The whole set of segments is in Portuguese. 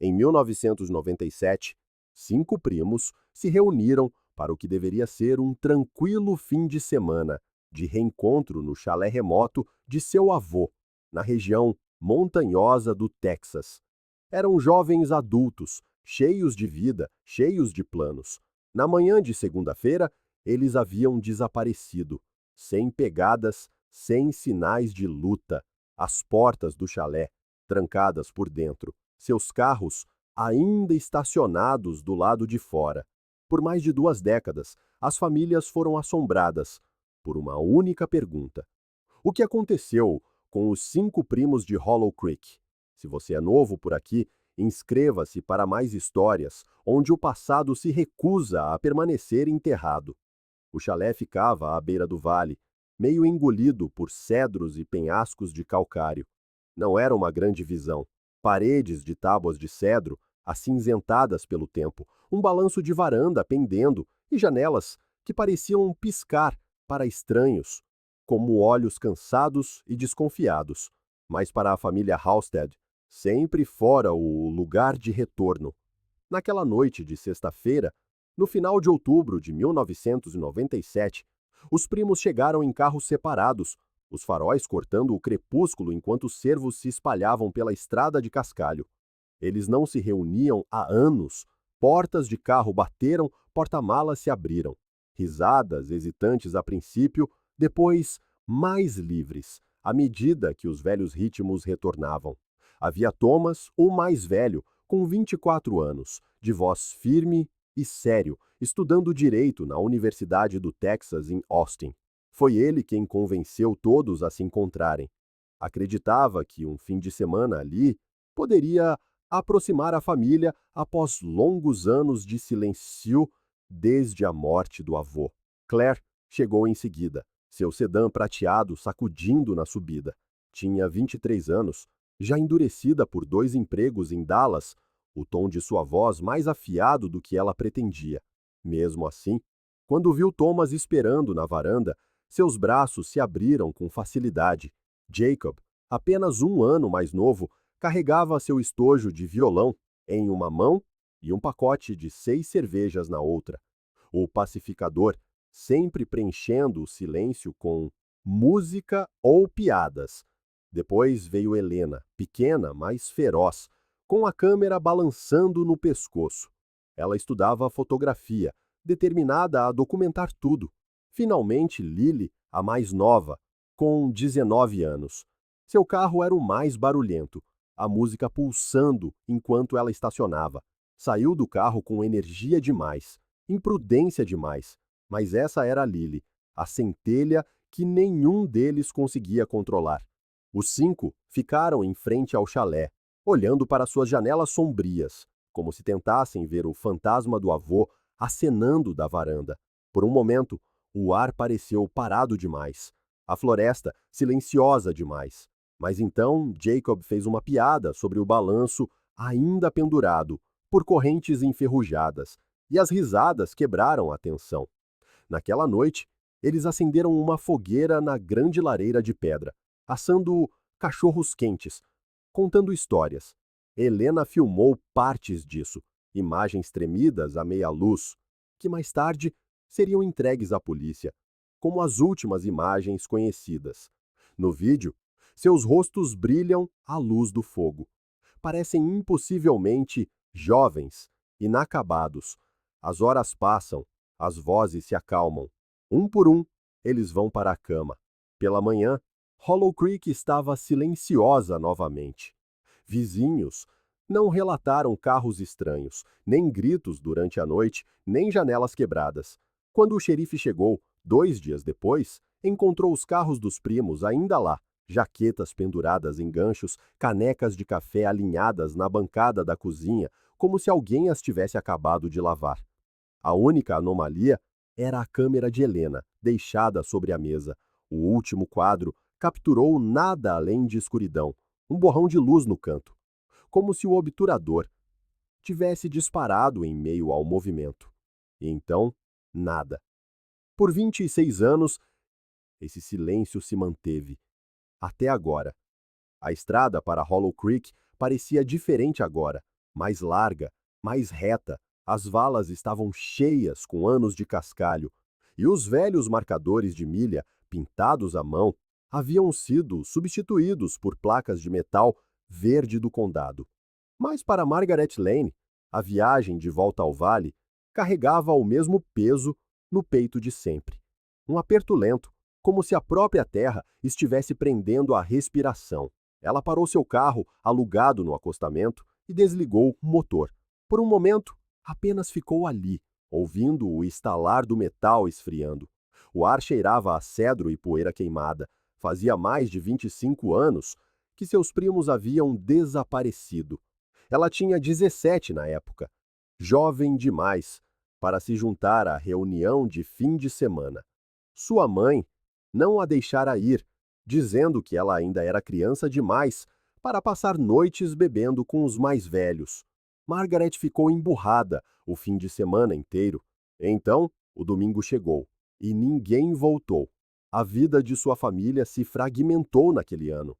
Em 1997, 5 primos se reuniram para o que deveria ser um tranquilo fim de semana de reencontro no chalé remoto de seu avô, na região montanhosa do Texas. Eram jovens adultos, cheios de vida, cheios de planos. Na manhã de segunda-feira, eles haviam desaparecido, sem pegadas, sem sinais de luta. As portas do chalé, trancadas por dentro, seus carros ainda estacionados do lado de fora. Por mais de 2 décadas, as famílias foram assombradas por uma única pergunta: o que aconteceu com os 5 primos de Hollow Creek? Se você é novo por aqui, inscreva-se para mais histórias onde o passado se recusa a permanecer enterrado. O chalé ficava à beira do vale, meio engolido por cedros e penhascos de calcário. Não era uma grande visão. Paredes de tábuas de cedro, acinzentadas pelo tempo, um balanço de varanda pendendo e janelas que pareciam piscar para estranhos, como olhos cansados e desconfiados. Mas para a família Halstead, sempre fora o lugar de retorno. Naquela noite de sexta-feira, no final de outubro de 1997, os primos chegaram em carros separados, os faróis cortando o crepúsculo enquanto os cervos se espalhavam pela estrada de cascalho. Eles não se reuniam há anos. Portas de carro bateram, porta-malas se abriram. Risadas hesitantes a princípio, depois mais livres, à medida que os velhos ritmos retornavam. Havia Thomas, o mais velho, com 24 anos, de voz firme e sério, estudando direito na Universidade do Texas em Austin. Foi ele quem convenceu todos a se encontrarem. Acreditava que um fim de semana ali poderia aproximar a família após longos anos de silêncio desde a morte do avô. Claire chegou em seguida, seu sedã prateado sacudindo na subida. Tinha 23 anos, já endurecida por 2 empregos em Dallas, o tom de sua voz mais afiado do que ela pretendia. Mesmo assim, quando viu Thomas esperando na varanda, seus braços se abriram com facilidade. Jacob, apenas 1 ano mais novo, carregava seu estojo de violão em uma mão e um pacote de 6 cervejas na outra. O pacificador, sempre preenchendo o silêncio com música ou piadas. Depois veio Helena, pequena, mas feroz, com a câmera balançando no pescoço. Ela estudava fotografia, determinada a documentar tudo. Finalmente, Lily, a mais nova, com 19 anos. Seu carro era o mais barulhento, a música pulsando enquanto ela estacionava. Saiu do carro com energia demais, imprudência demais, mas essa era a Lily, a centelha que nenhum deles conseguia controlar. Os 5 ficaram em frente ao chalé, olhando para suas janelas sombrias, como se tentassem ver o fantasma do avô acenando da varanda. Por um momento, o ar pareceu parado demais, a floresta silenciosa demais. Mas então Jacob fez uma piada sobre o balanço ainda pendurado, por correntes enferrujadas, e as risadas quebraram a tensão. Naquela noite, eles acenderam uma fogueira na grande lareira de pedra, assando cachorros quentes, contando histórias. Helena filmou partes disso, imagens tremidas à meia luz, que mais tarde seriam entregues à polícia, como as últimas imagens conhecidas. No vídeo, seus rostos brilham à luz do fogo. Parecem impossivelmente jovens, inacabados. As horas passam, as vozes se acalmam. Um por um, eles vão para a cama. Pela manhã, Hollow Creek estava silenciosa novamente. Vizinhos não relataram carros estranhos, nem gritos durante a noite, nem janelas quebradas. Quando o xerife chegou, 2 dias depois, encontrou os carros dos primos ainda lá, jaquetas penduradas em ganchos, canecas de café alinhadas na bancada da cozinha, como se alguém as tivesse acabado de lavar. A única anomalia era a câmera de Helena, deixada sobre a mesa. O último quadro capturou nada além de escuridão, um borrão de luz no canto, como se o obturador tivesse disparado em meio ao movimento. E então, nada. Por 26 anos, esse silêncio se manteve. Até agora. A estrada para Hollow Creek parecia diferente agora, mais larga, mais reta. As valas estavam cheias com anos de cascalho, e os velhos marcadores de milha, pintados à mão, haviam sido substituídos por placas de metal verde do condado. Mas para Margaret Lane, a viagem de volta ao vale carregava o mesmo peso no peito de sempre. Um aperto lento, como se a própria terra estivesse prendendo a respiração. Ela parou seu carro, alugado no acostamento, e desligou o motor. Por um momento, apenas ficou ali, ouvindo o estalar do metal esfriando. O ar cheirava a cedro e poeira queimada. Fazia mais de 25 anos que seus primos haviam desaparecido. Ela tinha 17 na época, jovem demais para se juntar à reunião de fim de semana. Sua mãe não a deixara ir, dizendo que ela ainda era criança demais para passar noites bebendo com os mais velhos. Margaret ficou emburrada o fim de semana inteiro. Então, o domingo chegou e ninguém voltou. A vida de sua família se fragmentou naquele ano.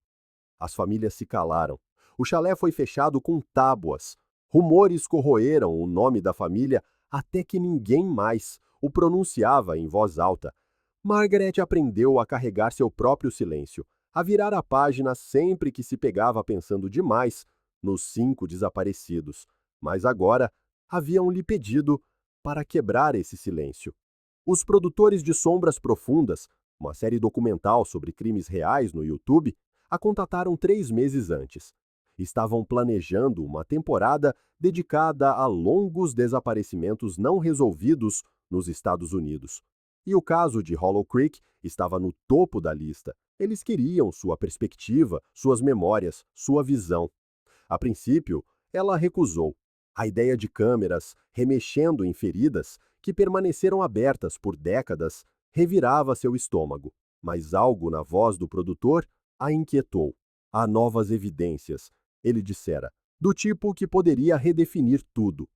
As famílias se calaram. O chalé foi fechado com tábuas. Rumores corroeram o nome da família até que ninguém mais o pronunciava em voz alta. Margaret aprendeu a carregar seu próprio silêncio, a virar a página sempre que se pegava pensando demais nos 5 desaparecidos. Mas agora haviam lhe pedido para quebrar esse silêncio. Os produtores de Sombras Profundas, uma série documental sobre crimes reais no YouTube, a contataram 3 meses antes. Estavam planejando uma temporada dedicada a longos desaparecimentos não resolvidos nos Estados Unidos. E o caso de Hollow Creek estava no topo da lista. Eles queriam sua perspectiva, suas memórias, sua visão. A princípio, ela recusou. A ideia de câmeras remexendo em feridas que permaneceram abertas por décadas revirava seu estômago. Mas algo na voz do produtor a inquietou. Há novas evidências, ele dissera, do tipo que poderia redefinir tudo.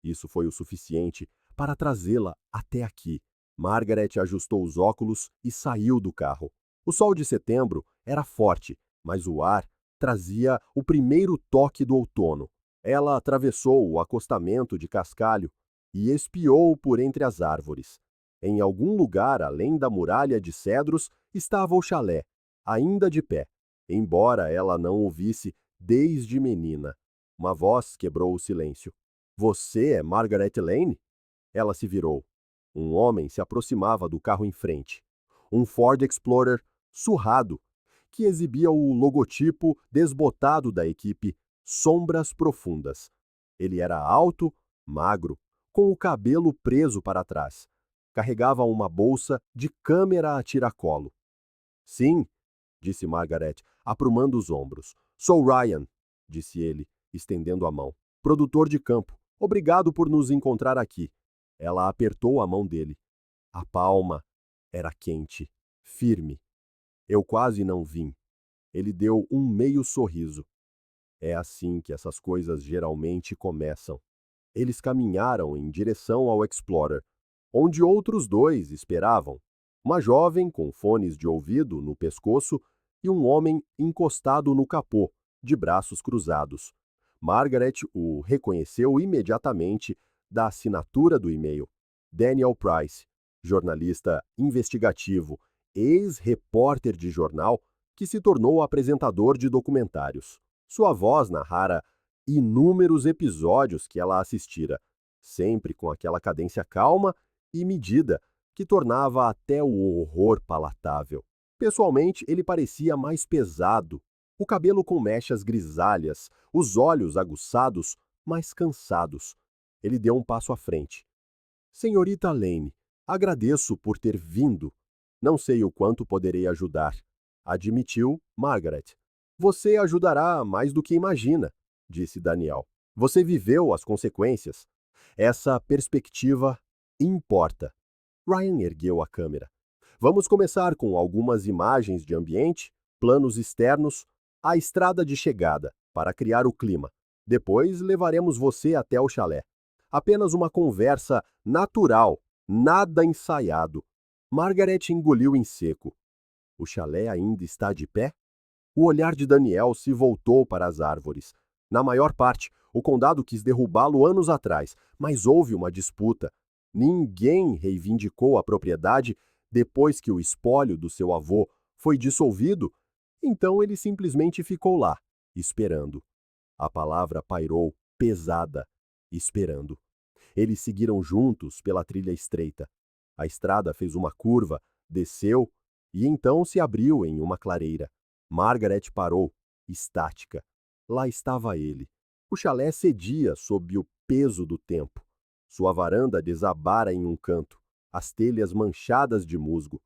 Isso foi o suficiente para trazê-la até aqui. Margaret ajustou os óculos e saiu do carro. O sol de setembro era forte, mas o ar trazia o primeiro toque do outono. Ela atravessou o acostamento de cascalho e espiou por entre as árvores. Em algum lugar além da muralha de cedros estava o chalé, ainda de pé, embora ela não o visse desde menina. Uma voz quebrou o silêncio. Você é Margaret Lane? Ela se virou. Um homem se aproximava do carro em frente. Um Ford Explorer surrado, que exibia o logotipo desbotado da equipe Sombras Profundas. Ele era alto, magro, com o cabelo preso para trás. Carregava uma bolsa de câmera a tiracolo. Sim, disse Margaret, aprumando os ombros. Sou Ryan, disse ele, estendendo a mão. Produtor de campo. Obrigado por nos encontrar aqui. Ela apertou a mão dele. A palma era quente, firme. Eu quase não vim. Ele deu um meio sorriso. É assim que essas coisas geralmente começam. Eles caminharam em direção ao Explorer, onde outros 2 esperavam. Uma jovem com fones de ouvido no pescoço e um homem encostado no capô, de braços cruzados. Margaret o reconheceu imediatamente da assinatura do e-mail. Daniel Price, jornalista investigativo, ex-repórter de jornal, que se tornou apresentador de documentários. Sua voz narrara inúmeros episódios que ela assistira, sempre com aquela cadência calma e medida que tornava até o horror palatável. Pessoalmente, ele parecia mais pesado, o cabelo com mechas grisalhas, os olhos aguçados, mais cansados. Ele deu um passo à frente. Senhorita Lane, agradeço por ter vindo. Não sei o quanto poderei ajudar, admitiu Margaret. Você ajudará mais do que imagina, disse Daniel. Você viveu as consequências. Essa perspectiva importa. Ryan ergueu a câmera. Vamos começar com algumas imagens de ambiente, planos externos, a estrada de chegada, para criar o clima. Depois levaremos você até o chalé. Apenas uma conversa natural, nada ensaiado. Margaret engoliu em seco. O chalé ainda está de pé? O olhar de Daniel se voltou para as árvores. Na maior parte, o condado quis derrubá-lo anos atrás, mas houve uma disputa. Ninguém reivindicou a propriedade depois que o espólio do seu avô foi dissolvido, então ele simplesmente ficou lá, esperando. A palavra pairou, pesada, esperando. Eles seguiram juntos pela trilha estreita. A estrada fez uma curva, desceu e então se abriu em uma clareira. Margaret parou, estática. Lá estava ele. O chalé cedia sob o peso do tempo. Sua varanda desabara em um canto, as telhas manchadas de musgo.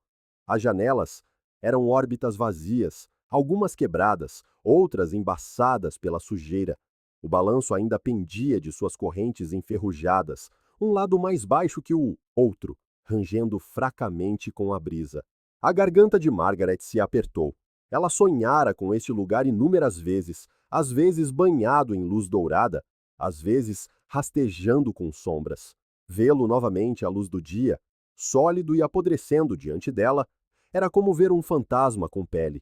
As janelas eram órbitas vazias, algumas quebradas, outras embaçadas pela sujeira. O balanço ainda pendia de suas correntes enferrujadas, um lado mais baixo que o outro, rangendo fracamente com a brisa. A garganta de Margaret se apertou. Ela sonhara com este lugar inúmeras vezes, às vezes banhado em luz dourada, às vezes rastejando com sombras. Vê-lo novamente à luz do dia, sólido e apodrecendo diante dela, era como ver um fantasma com pele.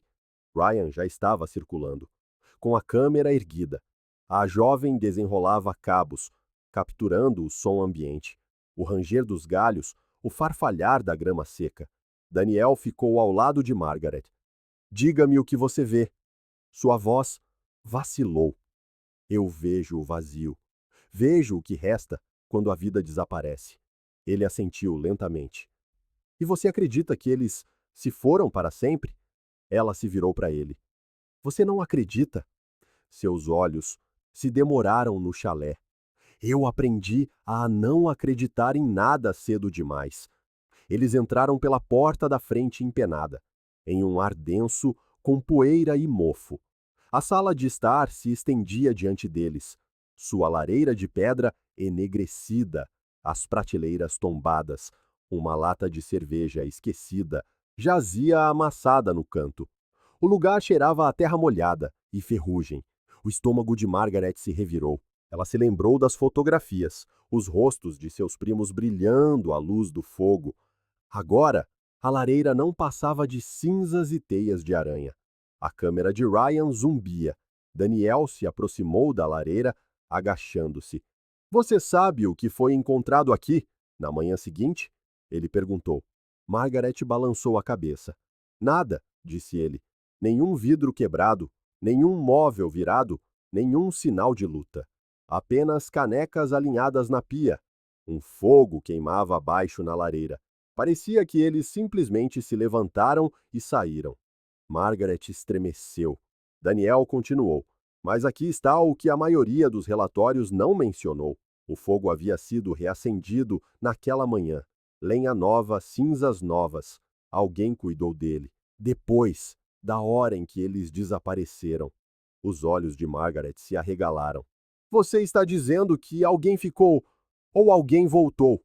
Ryan já estava circulando, com a câmera erguida. A jovem desenrolava cabos, capturando o som ambiente, o ranger dos galhos, o farfalhar da grama seca. Daniel ficou ao lado de Margaret. Diga-me o que você vê. Sua voz vacilou. Eu vejo o vazio. Vejo o que resta quando a vida desaparece. Ele assentiu lentamente. E você acredita que eles se foram para sempre? Ela se virou para ele. Você não acredita? Seus olhos se demoraram no chalé. Eu aprendi a não acreditar em nada cedo demais. Eles entraram pela porta da frente empenada, em um ar denso, com poeira e mofo. A sala de estar se estendia diante deles, sua lareira de pedra enegrecida, as prateleiras tombadas, uma lata de cerveja esquecida, jazia amassada no canto. O lugar cheirava a terra molhada e ferrugem. O estômago de Margaret se revirou. Ela se lembrou das fotografias, os rostos de seus primos brilhando à luz do fogo. Agora, a lareira não passava de cinzas e teias de aranha. A câmera de Ryan zumbia. Daniel se aproximou da lareira, agachando-se. Você sabe o que foi encontrado aqui? Na manhã seguinte? Ele perguntou. Margaret balançou a cabeça. Nada, disse ele. Nenhum vidro quebrado, nenhum móvel virado, nenhum sinal de luta. Apenas canecas alinhadas na pia. Um fogo queimava abaixo na lareira. Parecia que eles simplesmente se levantaram e saíram. Margaret estremeceu. Daniel continuou. Mas aqui está o que a maioria dos relatórios não mencionou. O fogo havia sido reacendido naquela manhã. Lenha nova, cinzas novas. Alguém cuidou dele. Depois da hora em que eles desapareceram. Os olhos de Margaret se arregalaram. Você está dizendo que alguém ficou ou alguém voltou,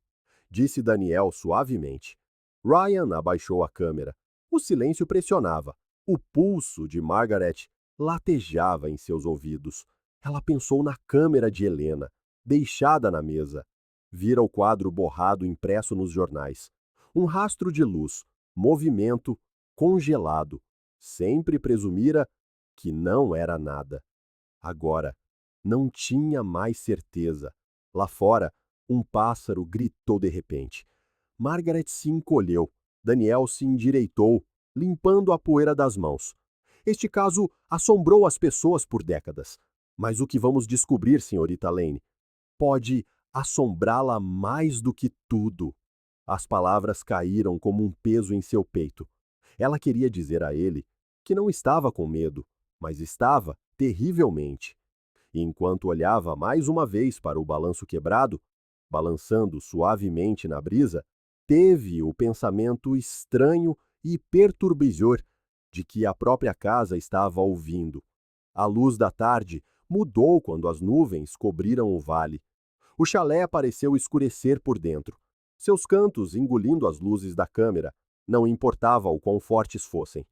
disse Daniel suavemente. Ryan abaixou a câmera. O silêncio pressionava. O pulso de Margaret latejava em seus ouvidos. Ela pensou na câmera de Helena, deixada na mesa. Vira o quadro borrado impresso nos jornais. Um rastro de luz, movimento, congelado. Sempre presumira que não era nada. Agora, não tinha mais certeza. Lá fora, um pássaro gritou de repente. Margaret se encolheu. Daniel se endireitou, limpando a poeira das mãos. Este caso assombrou as pessoas por décadas. Mas o que vamos descobrir, senhorita Lane, pode assombrá-la mais do que tudo. As palavras caíram como um peso em seu peito. Ela queria dizer a ele que não estava com medo, mas estava terrivelmente. E enquanto olhava mais uma vez para o balanço quebrado, balançando suavemente na brisa, teve o pensamento estranho e perturbador de que a própria casa estava ouvindo. A luz da tarde mudou quando as nuvens cobriram o vale. O chalé pareceu escurecer por dentro. Seus cantos engolindo as luzes da câmera, não importava o quão fortes fossem.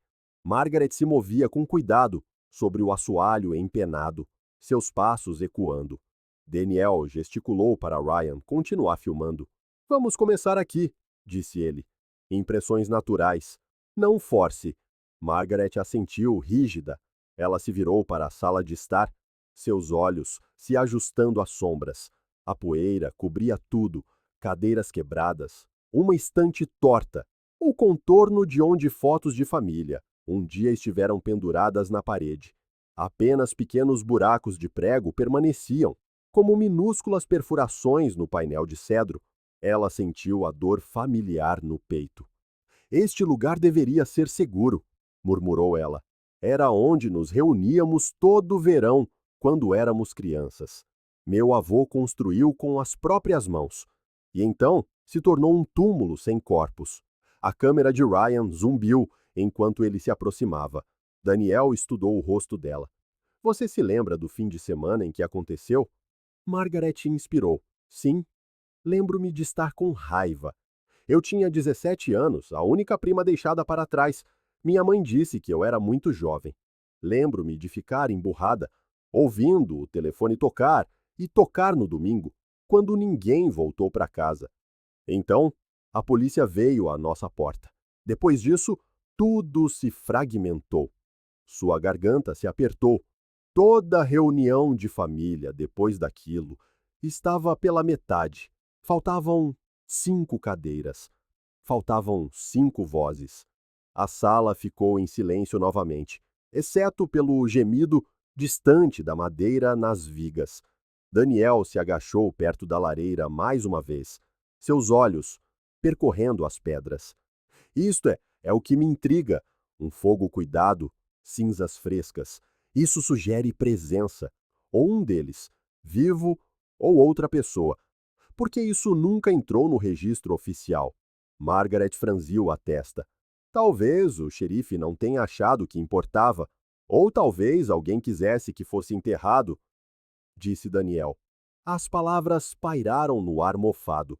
Margaret se movia com cuidado sobre o assoalho empenado, seus passos ecoando. Daniel gesticulou para Ryan continuar filmando. Vamos começar aqui, disse ele. Impressões naturais. Não force. Margaret assentiu, rígida. Ela se virou para a sala de estar. seus olhos se ajustando às sombras. A poeira cobria tudo, cadeiras quebradas, uma estante torta, o contorno de onde fotos de família um dia estiveram penduradas na parede. Apenas pequenos buracos de prego permaneciam, como minúsculas perfurações no painel de cedro. Ela sentiu a dor familiar no peito. Este lugar deveria ser seguro, murmurou ela. Era onde nos reuníamos todo verão, quando éramos crianças. Meu avô construiu com as próprias mãos. E então se tornou um túmulo sem corpos. A câmera de Ryan zumbiu enquanto ele se aproximava. Daniel estudou o rosto dela. Você se lembra do fim de semana em que aconteceu? Margaret inspirou. Sim, lembro-me de estar com raiva. Eu tinha 17 anos, a única prima deixada para trás. Minha mãe disse que eu era muito jovem. Lembro-me de ficar emburrada, ouvindo o telefone tocar e tocar no domingo, quando ninguém voltou para casa. Então, a polícia veio à nossa porta. Depois disso, tudo se fragmentou. Sua garganta se apertou. Toda reunião de família, depois daquilo, estava pela metade. Faltavam 5 cadeiras. Faltavam 5 vozes. A sala ficou em silêncio novamente, exceto pelo gemido distante da madeira nas vigas. Daniel se agachou perto da lareira mais uma vez, seus olhos percorrendo as pedras. Isto é o que me intriga. Um fogo cuidado, cinzas frescas. Isso sugere presença. Ou um deles, vivo ou outra pessoa. Porque isso nunca entrou no registro oficial. Margaret franziu a testa. Talvez o xerife não tenha achado que importava. Ou talvez alguém quisesse que fosse enterrado, disse Daniel. As palavras pairaram no ar mofado.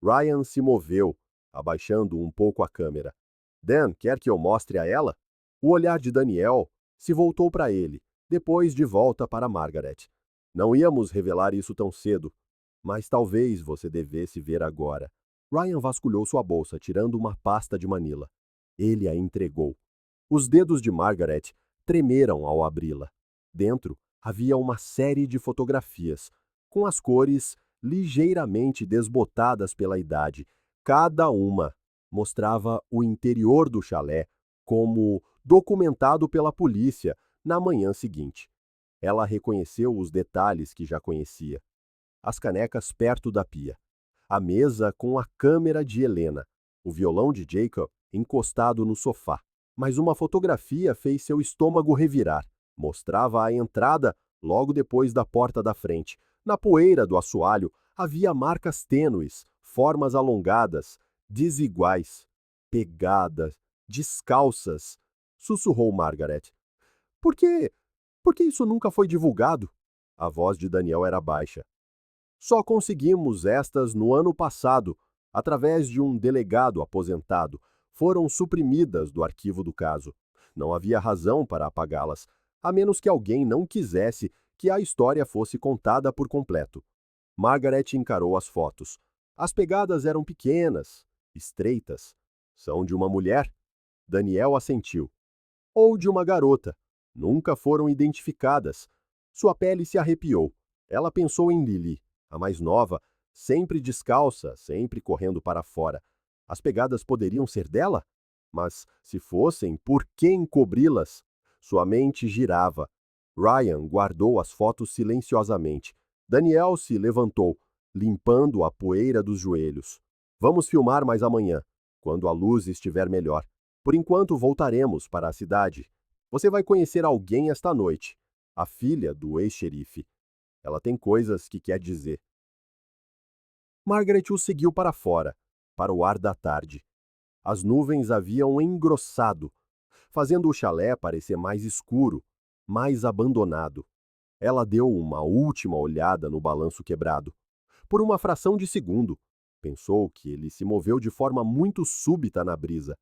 Ryan se moveu, abaixando um pouco a câmera. Dan, quer que eu mostre a ela? O olhar de Daniel se voltou para ele, depois de volta para Margaret. Não íamos revelar isso tão cedo, mas talvez você devesse ver agora. Ryan vasculhou sua bolsa, tirando uma pasta de manila. Ele a entregou. Os dedos de Margaret tremeram ao abri-la. Dentro havia uma série de fotografias, com as cores ligeiramente desbotadas pela idade. Cada uma mostrava o interior do chalé, como documentado pela polícia na manhã seguinte. Ela reconheceu os detalhes que já conhecia. As canecas perto da pia, a mesa com a câmera de Helena, o violão de Jacob encostado no sofá. Mas uma fotografia fez seu estômago revirar. Mostrava a entrada logo depois da porta da frente. Na poeira do assoalho havia marcas tênues, formas alongadas, desiguais, pegadas, descalças, sussurrou Margaret. Por que? Por que isso nunca foi divulgado? A voz de Daniel era baixa. Só conseguimos estas no ano passado, através de um delegado aposentado. Foram suprimidas do arquivo do caso. Não havia razão para apagá-las, a menos que alguém não quisesse que a história fosse contada por completo. Margaret encarou as fotos. As pegadas eram pequenas, estreitas. São de uma mulher? Daniel assentiu. Ou de uma garota. Nunca foram identificadas. Sua pele se arrepiou. Ela pensou em Lily, a mais nova, sempre descalça, sempre correndo para fora. As pegadas poderiam ser dela? Mas, se fossem, por que encobri-las? Sua mente girava. Ryan guardou as fotos silenciosamente. Daniel se levantou, limpando a poeira dos joelhos. Vamos filmar mais amanhã, quando a luz estiver melhor. Por enquanto, voltaremos para a cidade. Você vai conhecer alguém esta noite. A filha do ex-xerife. Ela tem coisas que quer dizer. Margaret o seguiu para fora, para o ar da tarde. As nuvens haviam engrossado, fazendo o chalé parecer mais escuro, mais abandonado. Ela deu uma última olhada no balanço quebrado. Por uma fração de segundo, pensou que ele se moveu de forma muito súbita na brisa.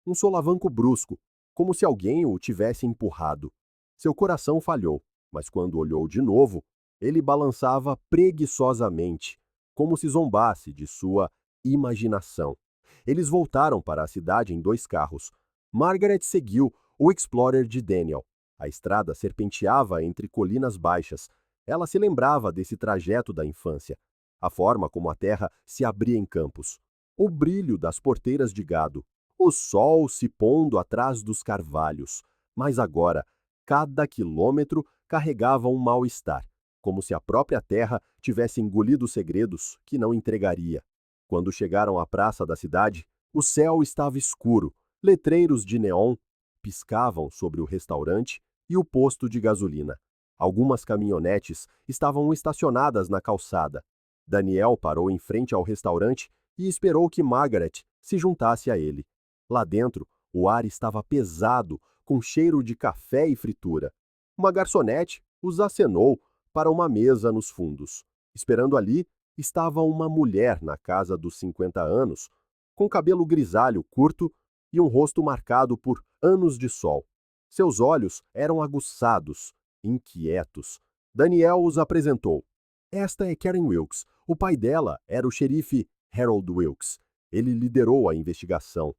Um solavanco brusco, como se alguém o tivesse empurrado. Seu coração falhou, mas quando olhou de novo, ele balançava preguiçosamente, como se zombasse de sua imaginação. Eles voltaram para a cidade em 2 carros. Margaret seguiu o Explorer de Daniel. A estrada serpenteava entre colinas baixas, Ela se lembrava desse trajeto da infância, a forma como a terra se abria em campos, o brilho das porteiras de gado, o sol se pondo atrás dos carvalhos. Mas agora, cada quilômetro carregava um mal-estar, como se a própria terra tivesse engolido segredos que não entregaria. Quando chegaram à praça da cidade, o céu estava escuro, letreiros de neon piscavam sobre o restaurante e o posto de gasolina. Algumas caminhonetes estavam estacionadas na calçada. Daniel parou em frente ao restaurante e esperou que Margaret se juntasse a ele. Lá dentro, o ar estava pesado, com cheiro de café e fritura. Uma garçonete os acenou para uma mesa nos fundos. Esperando ali, estava uma mulher na casa dos 50 anos, com cabelo grisalho curto e um rosto marcado por anos de sol. Seus olhos eram aguçados, inquietos. Daniel os apresentou. Esta é Karen Wilkes. O pai dela era o xerife Harold Wilkes. Ele liderou a investigação.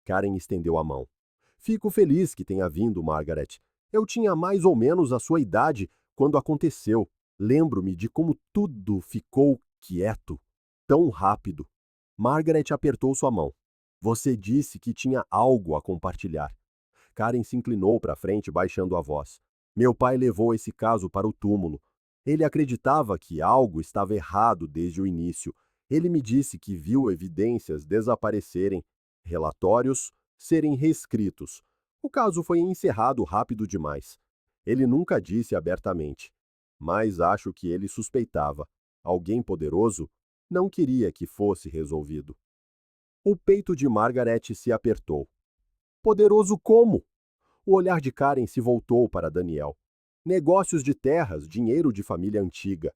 Karen estendeu a mão. Fico feliz que tenha vindo, Margaret. Eu tinha mais ou menos a sua idade quando aconteceu. Lembro-me de como tudo ficou quieto, tão rápido. Margaret apertou sua mão. Você disse que tinha algo a compartilhar. Karen se inclinou para frente, baixando a voz. Meu pai levou esse caso para o túmulo. Ele acreditava que algo estava errado desde o início. Ele me disse que viu evidências desaparecerem, relatórios serem reescritos. O caso foi encerrado rápido demais. Ele nunca disse abertamente, mas acho que ele suspeitava. Alguém poderoso não queria que fosse resolvido. O peito de Margaret se apertou. Poderoso como? O olhar de Karen se voltou para Daniel. Negócios de terras, dinheiro de família antiga.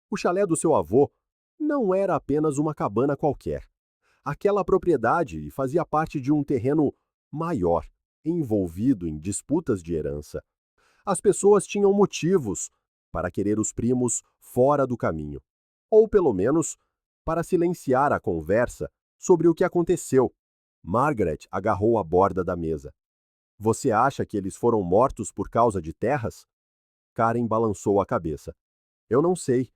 O chalé do seu avô não era apenas uma cabana qualquer. Aquela propriedade fazia parte de um terreno maior, envolvido em disputas de herança. As pessoas tinham motivos para querer os primos fora do caminho, ou pelo menos para silenciar a conversa sobre o que aconteceu. Margaret agarrou a borda da mesa. Você acha que eles foram mortos por causa de terras? Karen balançou a cabeça. Eu não sei,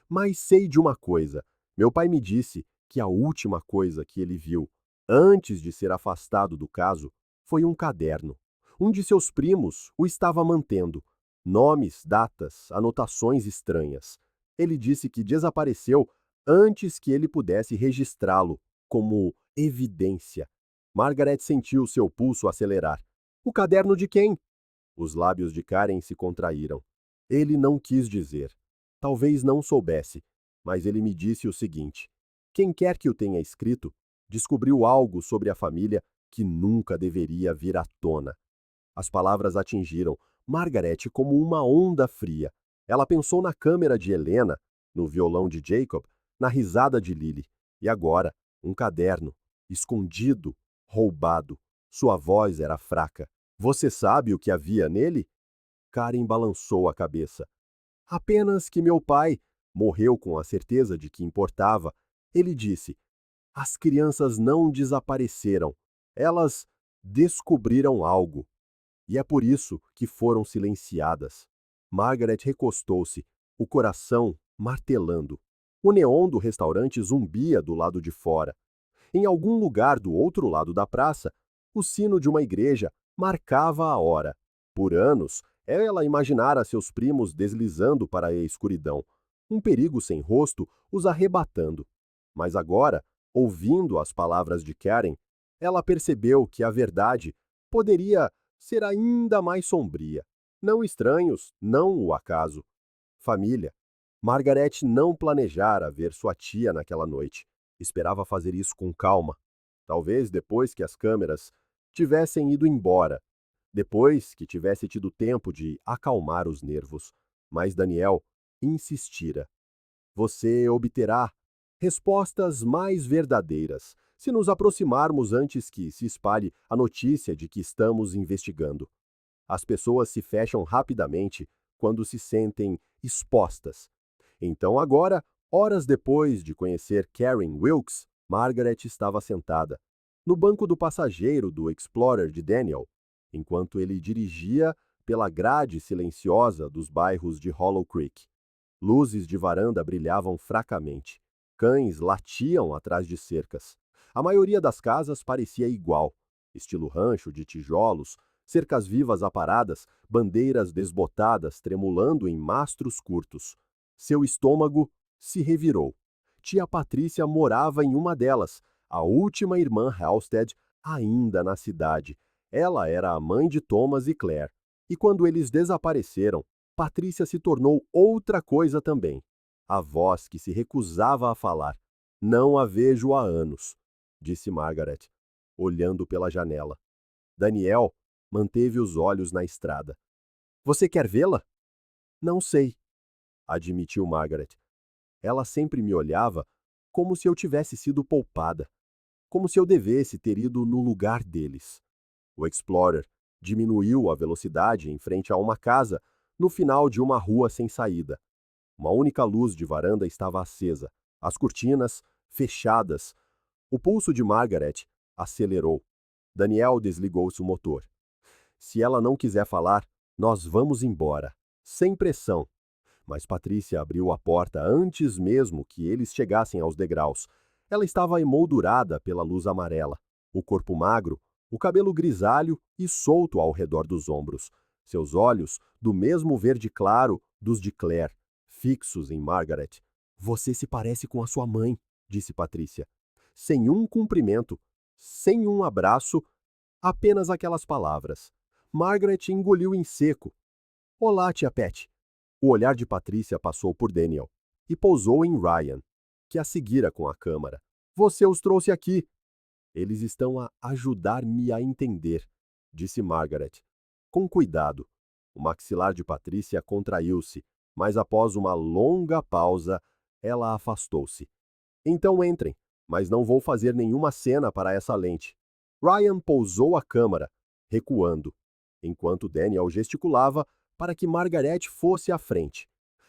mas sei de uma coisa. Meu pai me disse que a última coisa que ele viu, antes de ser afastado do caso, foi um caderno. Um de seus primos o estava mantendo. Nomes, datas, anotações estranhas. Ele disse que desapareceu antes que ele pudesse registrá-lo como evidência. Margaret sentiu seu pulso acelerar. O caderno de quem? Os lábios de Karen se contraíram. Ele não quis dizer. Talvez não soubesse, mas ele me disse o seguinte: quem quer que o tenha escrito, descobriu algo sobre a família que nunca deveria vir à tona. As palavras atingiram Margaret como uma onda fria. Ela pensou na câmera de Helena, no violão de Jacob, na risada de Lily. E agora, um caderno, escondido, roubado. Sua voz era fraca. Você sabe o que havia nele? Karen balançou a cabeça. Apenas que meu pai morreu com a certeza de que importava. Ele disse: as crianças não desapareceram. Elas descobriram algo. E é por isso que foram silenciadas. Margaret recostou-se, o coração martelando. O neon do restaurante zumbia do lado de fora. Em algum lugar do outro lado da praça, o sino de uma igreja marcava a hora. Por anos, ela imaginara seus primos deslizando para a escuridão, um perigo sem rosto os arrebatando. Mas agora, ouvindo as palavras de Karen, ela percebeu que a verdade poderia ser ainda mais sombria. Não estranhos, não o acaso. Família. Margaret não planejara ver sua tia naquela noite. Esperava fazer isso com calma. Talvez depois que as câmeras tivessem ido embora. Depois que tivesse tido tempo de acalmar os nervos. Mas Daniel insistira. Você obterá respostas mais verdadeiras se nos aproximarmos antes que se espalhe a notícia de que estamos investigando. As pessoas se fecham rapidamente quando se sentem expostas. Então agora, horas depois de conhecer Karen Wilkes, Margaret estava sentada no banco do passageiro do Explorer de Daniel, enquanto ele dirigia pela grade silenciosa dos bairros de Hollow Creek. Luzes de varanda brilhavam fracamente. Cães latiam atrás de cercas. A maioria das casas parecia igual. Estilo rancho de tijolos, cercas vivas aparadas, bandeiras desbotadas tremulando em mastros curtos. Seu estômago se revirou. Tia Patrícia morava em uma delas, a última irmã Halstead, ainda na cidade. Ela era a mãe de Thomas e Claire. E quando eles desapareceram, Patrícia se tornou outra coisa também. A voz que se recusava a falar. Não a vejo há anos, disse Margaret, olhando pela janela. Daniel manteve os olhos na estrada. Você quer vê-la? Não sei, admitiu Margaret. Ela sempre me olhava como se eu tivesse sido poupada, como se eu devesse ter ido no lugar deles. O Explorer diminuiu a velocidade em frente a uma casa, no final de uma rua sem saída. Uma única luz de varanda estava acesa, as cortinas fechadas. O pulso de Margaret acelerou. Daniel desligou-se o motor. Se ela não quiser falar, nós vamos embora, sem pressão. Mas Patrícia abriu a porta antes mesmo que eles chegassem aos degraus. Ela estava emoldurada pela luz amarela. O corpo magro, o cabelo grisalho e solto ao redor dos ombros. Seus olhos, do mesmo verde claro dos de Claire, fixos em Margaret. Você se parece com a sua mãe, disse Patrícia. Sem um cumprimento, sem um abraço, apenas aquelas palavras. Margaret engoliu em seco. Olá, tia Pat. O olhar de Patrícia passou por Daniel e pousou em Ryan, que a seguira com a câmara. Você os trouxe aqui. Eles estão a ajudar-me a entender, disse Margaret. Com cuidado. O maxilar de Patrícia contraiu-se, mas após uma longa pausa, ela afastou-se. Então entrem, mas não vou fazer nenhuma cena para essa lente. Ryan pousou a câmara, recuando, enquanto Daniel gesticulava para que Margaret fosse à frente.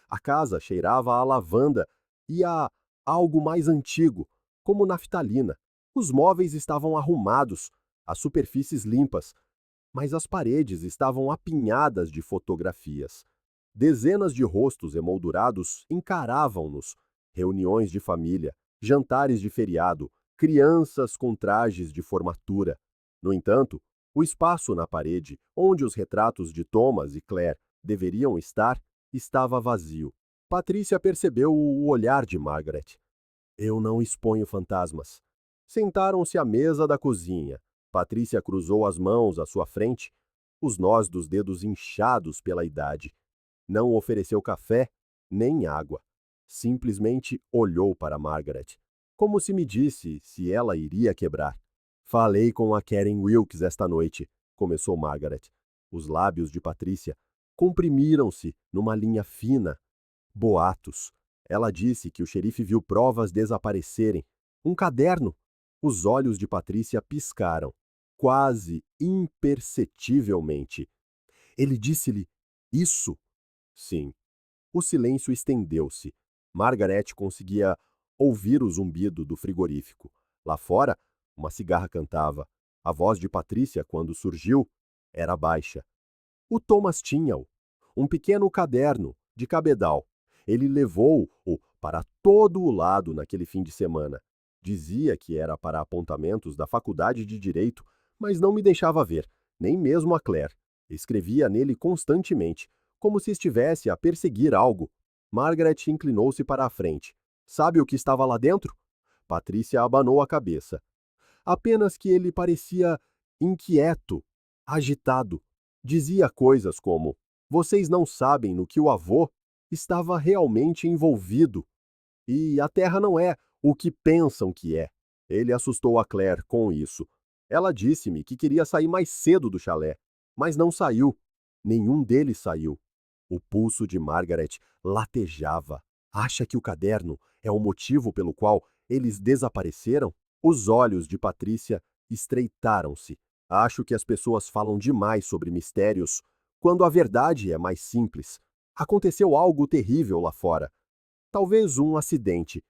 A casa cheirava a lavanda e a algo mais antigo, como naftalina. Os móveis estavam arrumados, as superfícies limpas, mas as paredes estavam apinhadas de fotografias. Dezenas de rostos emoldurados encaravam-nos, reuniões de família, jantares de feriado, crianças com trajes de formatura. No entanto, o espaço na parede, onde os retratos de Thomas e Claire deveriam estar, estava vazio. Patrícia percebeu o olhar de Margaret. Eu não exponho fantasmas. Sentaram-se à mesa da cozinha. Patrícia cruzou as mãos à sua frente, os nós dos dedos inchados pela idade. Não ofereceu café, nem água. Simplesmente olhou para Margaret, como se me disse se ela iria quebrar. Falei com a Karen Wilkes esta noite, começou Margaret. Os lábios de Patrícia comprimiram-se numa linha fina. Boatos. Ela disse que o xerife viu provas desaparecerem. Um caderno. Os olhos de Patrícia piscaram, quase imperceptivelmente. Ele disse-lhe isso? Sim. O silêncio estendeu-se. Margaret conseguia ouvir o zumbido do frigorífico. Lá fora, uma cigarra cantava. A voz de Patrícia, quando surgiu, era baixa. O Thomas tinha-o. Um pequeno caderno, de cabedal. Ele levou-o para todo o lado naquele fim de semana. Dizia que era para apontamentos da Faculdade de Direito, mas não me deixava ver, nem mesmo a Claire. Escrevia nele constantemente, como se estivesse a perseguir algo. Margaret inclinou-se para a frente. Sabe o que estava lá dentro? Patrícia abanou a cabeça. Apenas que ele parecia inquieto, agitado. Dizia coisas como: vocês não sabem no que o avô estava realmente envolvido. E a terra não é o que pensam que é. Ele assustou a Claire com isso. Ela disse-me que queria sair mais cedo do chalé, mas não saiu. Nenhum deles saiu. O pulso de Margaret latejava. Acha que o caderno é o motivo pelo qual eles desapareceram? Os olhos de Patrícia estreitaram-se. Acho que as pessoas falam demais sobre mistérios, quando a verdade é mais simples. Aconteceu algo terrível lá fora. Talvez um acidente.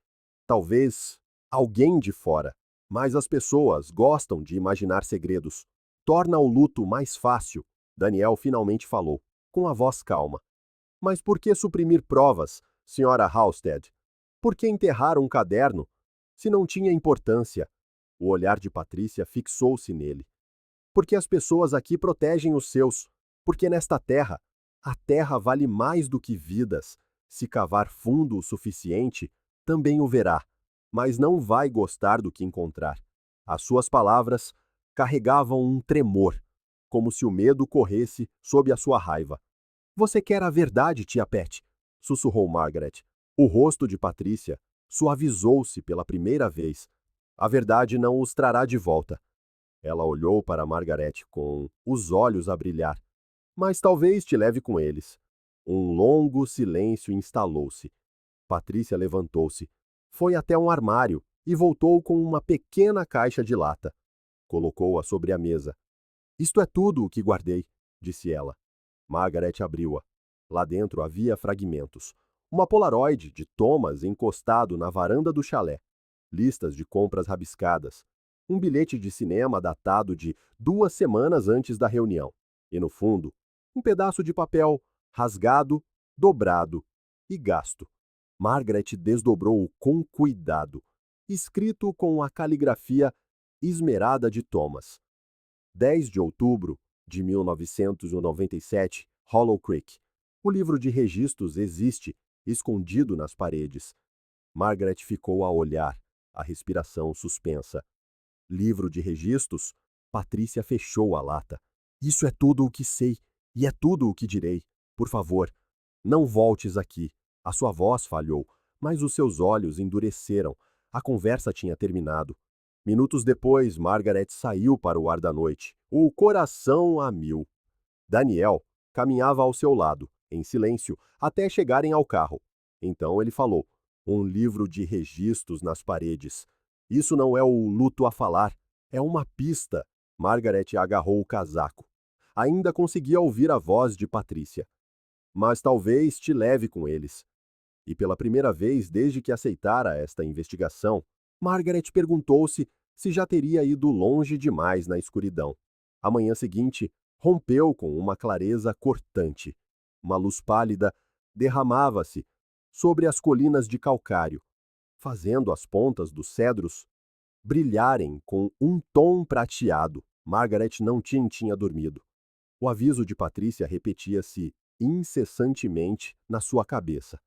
Talvez alguém de fora. Mas as pessoas gostam de imaginar segredos. Torna o luto mais fácil. Daniel finalmente falou, com a voz calma. Mas por que suprimir provas, Senhora Halstead. Por que enterrar um caderno, se não tinha importância? O olhar de Patrícia fixou-se nele. Porque as pessoas aqui protegem os seus. Porque nesta terra, a terra vale mais do que vidas. Se cavar fundo o suficiente, também o verá, mas não vai gostar do que encontrar. As suas palavras carregavam um tremor, como se o medo corresse sob a sua raiva. Você quer a verdade, tia Pet? Sussurrou Margaret. O rosto de Patrícia suavizou-se pela primeira vez. A verdade não os trará de volta. Ela olhou para Margaret com os olhos a brilhar. Mas talvez te leve com eles. Um longo silêncio instalou-se. Patrícia levantou-se, foi até um armário e voltou com uma pequena caixa de lata. Colocou-a sobre a mesa. Isto é tudo o que guardei, disse ela. Margaret abriu-a. Lá dentro havia fragmentos. Uma polaroid de Thomas encostado na varanda do chalé. Listas de compras rabiscadas. Um bilhete de cinema datado de 2 semanas antes da reunião. E no fundo, um pedaço de papel rasgado, dobrado e gasto. Margaret desdobrou-o com cuidado, escrito com a caligrafia esmerada de Thomas. 10 de outubro de 1997, Hollow Creek. O livro de registros existe, escondido nas paredes. Margaret ficou a olhar, a respiração suspensa. Livro de registros? Patrícia fechou a lata. Isso é tudo o que sei, e é tudo o que direi. Por favor, não voltes aqui. A sua voz falhou, mas os seus olhos endureceram. A conversa tinha terminado. Minutos depois, Margaret saiu para o ar da noite, o coração a mil. Daniel caminhava ao seu lado, em silêncio, até chegarem ao carro. Então ele falou: um livro de registros nas paredes. Isso não é o luto a falar, é uma pista. Margaret agarrou o casaco. Ainda conseguia ouvir a voz de Patrícia. Mas talvez te leve com eles. E pela primeira vez desde que aceitara esta investigação, Margaret perguntou-se se já teria ido longe demais na escuridão. A manhã seguinte rompeu com uma clareza cortante. Uma luz pálida derramava-se sobre as colinas de calcário, fazendo as pontas dos cedros brilharem com um tom prateado. Margaret não tinha dormido. O aviso de Patrícia repetia-se incessantemente na sua cabeça.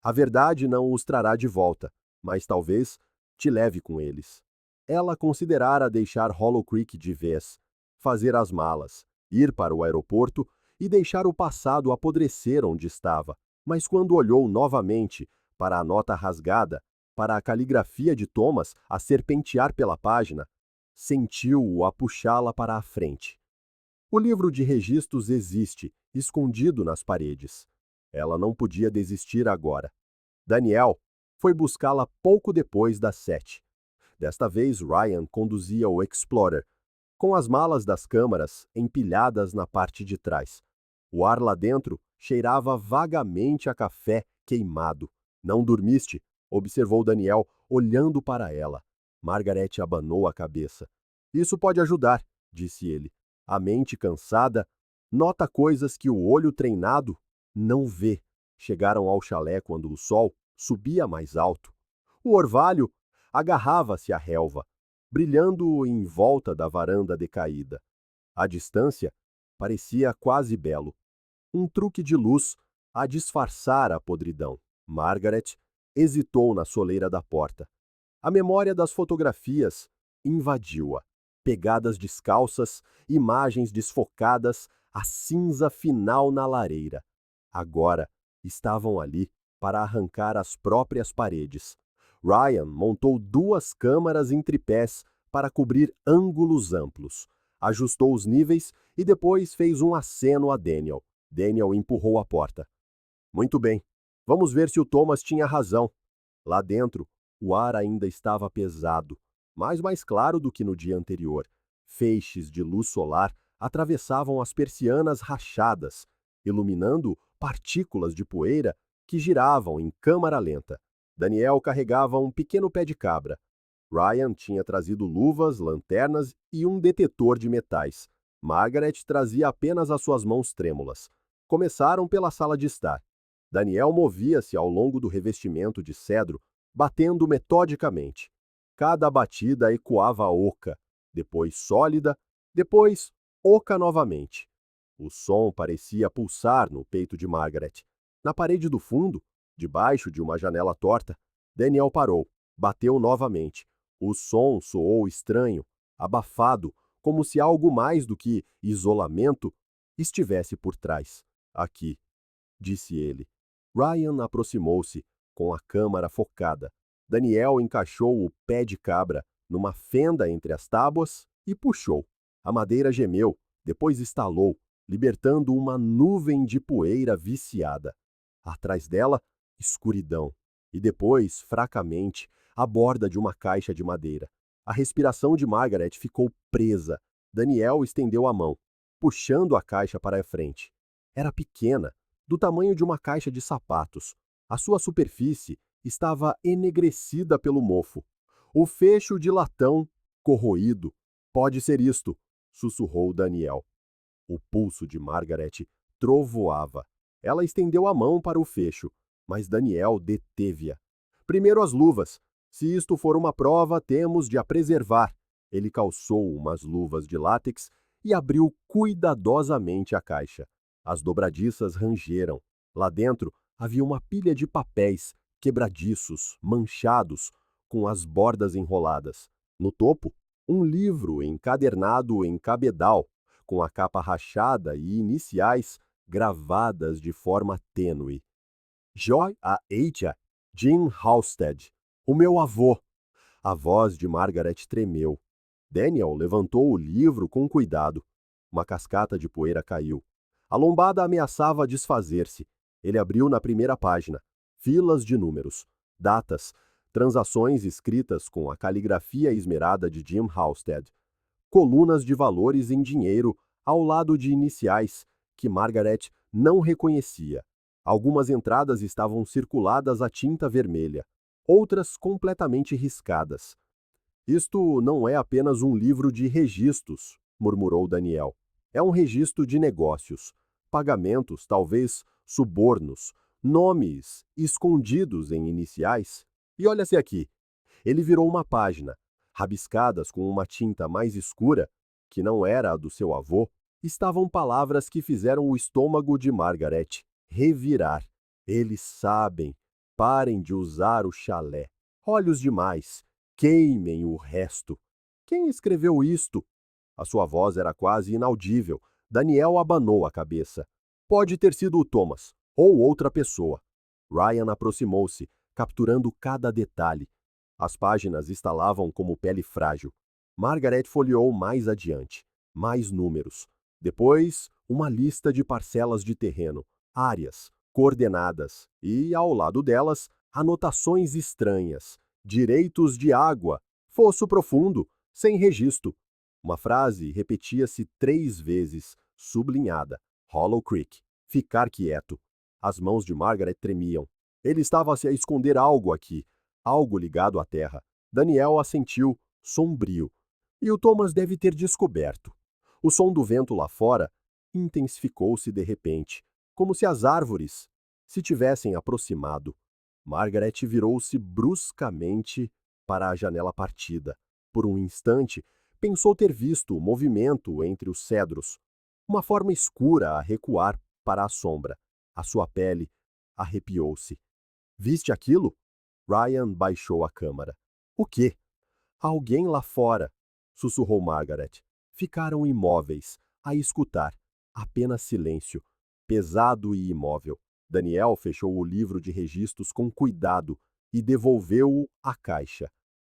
A verdade não os trará de volta, mas talvez te leve com eles. Ela considerara deixar Hollow Creek de vez, fazer as malas, ir para o aeroporto e deixar o passado apodrecer onde estava. Mas quando olhou novamente para a nota rasgada, para a caligrafia de Thomas a serpentear pela página, sentiu-o a puxá-la para a frente. O livro de registros existe, escondido nas paredes. Ela não podia desistir agora. Daniel foi buscá-la pouco depois das 7. Desta vez, Ryan conduzia o Explorer, com as malas das câmaras empilhadas na parte de trás. O ar lá dentro cheirava vagamente a café queimado. Não dormiste? Observou Daniel, olhando para ela. Margaret abanou a cabeça. Isso pode ajudar, disse ele. A mente cansada nota coisas que o olho treinado não vê. Chegaram ao chalé quando o sol subia mais alto. O orvalho agarrava-se à relva, brilhando em volta da varanda decaída. À distância, parecia quase belo. Um truque de luz a disfarçar a podridão. Margaret hesitou na soleira da porta. A memória das fotografias invadiu-a. Pegadas descalças, imagens desfocadas, a cinza final na lareira. Agora estavam ali para arrancar as próprias paredes. Ryan montou 2 câmaras em tripés para cobrir ângulos amplos. Ajustou os níveis e depois fez um aceno a Daniel. Daniel empurrou a porta. Muito bem, vamos ver se o Thomas tinha razão. Lá dentro, o ar ainda estava pesado, mas mais claro do que no dia anterior. Feixes de luz solar atravessavam as persianas rachadas, iluminando partículas de poeira que giravam em câmara lenta. Daniel carregava um pequeno pé de cabra. Ryan tinha trazido luvas, lanternas e um detetor de metais. Margaret trazia apenas as suas mãos trêmulas. Começaram pela sala de estar. Daniel movia-se ao longo do revestimento de cedro, batendo metodicamente. Cada batida ecoava oca, depois sólida, depois oca novamente. O som parecia pulsar no peito de Margaret. Na parede do fundo, debaixo de uma janela torta, Daniel parou, bateu novamente. O som soou estranho, abafado, como se algo mais do que isolamento estivesse por trás. Aqui, disse ele. Ryan aproximou-se, com a câmara focada. Daniel encaixou o pé de cabra numa fenda entre as tábuas e puxou. A madeira gemeu, depois estalou, libertando uma nuvem de poeira viciada. Atrás dela, escuridão. E depois, fracamente, a borda de uma caixa de madeira. A respiração de Margaret ficou presa. Daniel estendeu a mão, puxando a caixa para a frente. Era pequena, do tamanho de uma caixa de sapatos. A sua superfície estava enegrecida pelo mofo. O fecho de latão, corroído. Pode ser isto, sussurrou Daniel. O pulso de Margaret trovoava. Ela estendeu a mão para o fecho, mas Daniel deteve-a. Primeiro as luvas. Se isto for uma prova, temos de a preservar. Ele calçou umas luvas de látex e abriu cuidadosamente a caixa. As dobradiças rangeram. Lá dentro havia uma pilha de papéis, quebradiços, manchados, com as bordas enroladas. No topo, um livro encadernado em cabedal, com a capa rachada e iniciais gravadas de forma tênue. Joy a Eita, Jim Halstead, o meu avô. A voz de Margaret tremeu. Daniel levantou o livro com cuidado. Uma cascata de poeira caiu. A lombada ameaçava desfazer-se. Ele abriu na primeira página. Filas de números, datas, transações escritas com a caligrafia esmerada de Jim Halstead. Colunas de valores em dinheiro ao lado de iniciais que Margaret não reconhecia. Algumas entradas estavam circuladas a tinta vermelha, outras completamente riscadas. Isto não é apenas um livro de registros, murmurou Daniel. É um registro de negócios, pagamentos, talvez subornos, nomes escondidos em iniciais. E olha-se aqui. Ele virou uma página. Rabiscadas com uma tinta mais escura, que não era a do seu avô, estavam palavras que fizeram o estômago de Margaret revirar. Eles sabem. Parem de usar o chalé. Olhos demais. Queimem o resto. Quem escreveu isto? A sua voz era quase inaudível. Daniel abanou a cabeça. Pode ter sido o Thomas, ou outra pessoa. Ryan aproximou-se, capturando cada detalhe. As páginas estalavam como pele frágil. Margaret folheou mais adiante. Mais números. Depois, uma lista de parcelas de terreno, áreas, coordenadas e, ao lado delas, anotações estranhas. Direitos de água. Fosso profundo, sem registro. Uma frase repetia-se 3 vezes, sublinhada. Hollow Creek. Ficar quieto. As mãos de Margaret tremiam. Ele estava-se a esconder algo aqui, algo ligado à terra. Daniel assentiu, sombrio. E o Thomas deve ter descoberto. O som do vento lá fora intensificou-se de repente, como se as árvores se tivessem aproximado. Margaret virou-se bruscamente para a janela partida. Por um instante, pensou ter visto o movimento entre os cedros. Uma forma escura a recuar para a sombra. A sua pele arrepiou-se. Viste aquilo? Ryan baixou a câmara. O quê? Alguém lá fora, sussurrou Margaret. Ficaram imóveis, a escutar. Apenas silêncio, pesado e imóvel. Daniel fechou o livro de registros com cuidado e devolveu-o à caixa.